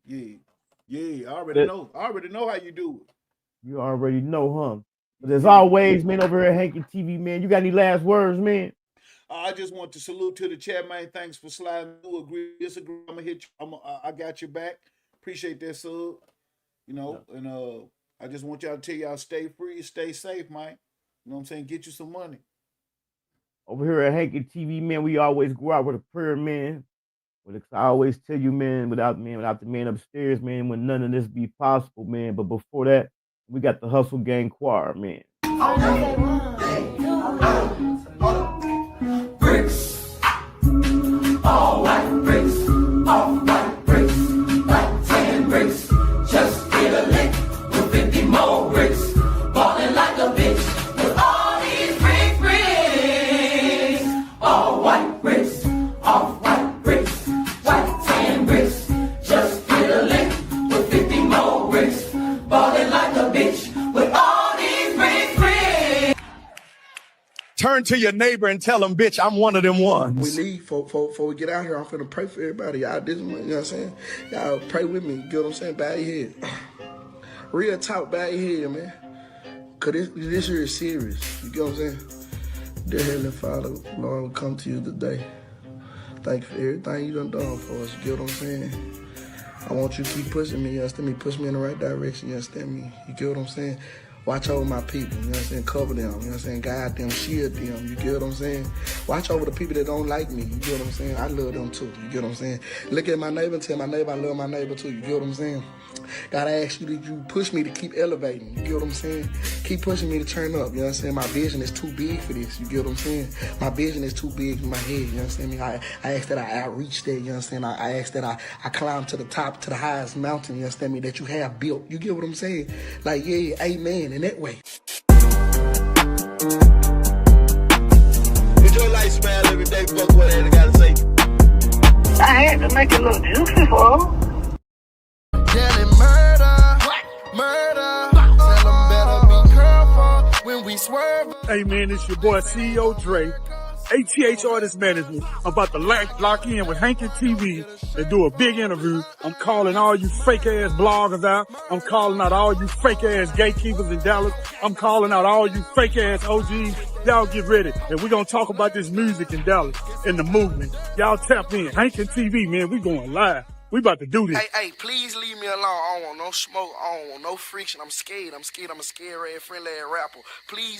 Yeah. I already know. I already know how you do it. You already know, huh? But as always, man, over here at Hankin TV, man. You got any last words, man? I just want to salute to the chat, man. Thanks for sliding through. Agree, disagree. I'm gonna hit you. I got your back. Appreciate that, sub. And I just want y'all to tell y'all stay free, stay safe, man. You know what I'm saying? Get you some money. Over here at Hankin TV, man, we always go out with a prayer, man. But I always tell you, man, without the man upstairs, man, when none of this be possible, man. But before that, we got the Hustle Gang Choir, man. Bricks, all white bricks, all white bricks, like 10 bricks. Just get a lick with 50 more bricks. Ballin' like a bitch with all these bricks. All white bricks, all white bricks, like 10 bricks. Just get a lick with 50 more bricks. Ballin' like a bitch with all these bricks. Turn to your neighbor and tell him, bitch, I'm one of them ones. We leave, before we get out here, I'm finna pray for everybody. Y'all, you know what I'm saying? Y'all pray with me, you get what I'm saying? Bow your head. Real talk, bow your head, man. Because this here is serious, you get what I'm saying? Dear Heavenly Father, Lord, we come to you today. Thank you for everything you done for us, you get what I'm saying? I want you to keep pushing me, you understand me? Push me in the right direction, you understand me? You get what I'm saying? Watch over my people, you know what I'm saying? Cover them, you know what I'm saying? Guide them, shield them, you get what I'm saying? Watch over the people that don't like me, you get what I'm saying? I love them too, you get what I'm saying? Look at my neighbor and tell my neighbor I love my neighbor too, you get what I'm saying? God, I ask you that you push me to keep elevating, you get what I'm saying? Keep pushing me to turn up, you know what I'm saying? My vision is too big for this, you get what I'm saying? My vision is too big in my head, you understand me? I ask that I reach there, you understand? I ask that I climb to the top, to the highest mountain, you understand me, that you have built, you get what I'm saying? Like, yeah, amen, in that way. Enjoy life, smile every day, fuck what I gotta say. I had to make it look juicy for him. Yelling murder, murder. Tell them better be careful when we swerve. Hey man, it's your boy CEO Dre. ATH Artist Management. I'm about to lock in with Hankin TV and do a big interview. I'm calling all you fake ass bloggers out. I'm calling out all you fake ass gatekeepers in Dallas. I'm calling out all you fake ass OGs. Y'all get ready. And we're going to talk about this music in Dallas and the movement. Y'all tap in. Hankin TV, man, we going live. We about to do this. Hey, please leave me alone. I don't want no smoke. I don't want no friction. I'm scared. I'm a scared, friendly rapper. Please.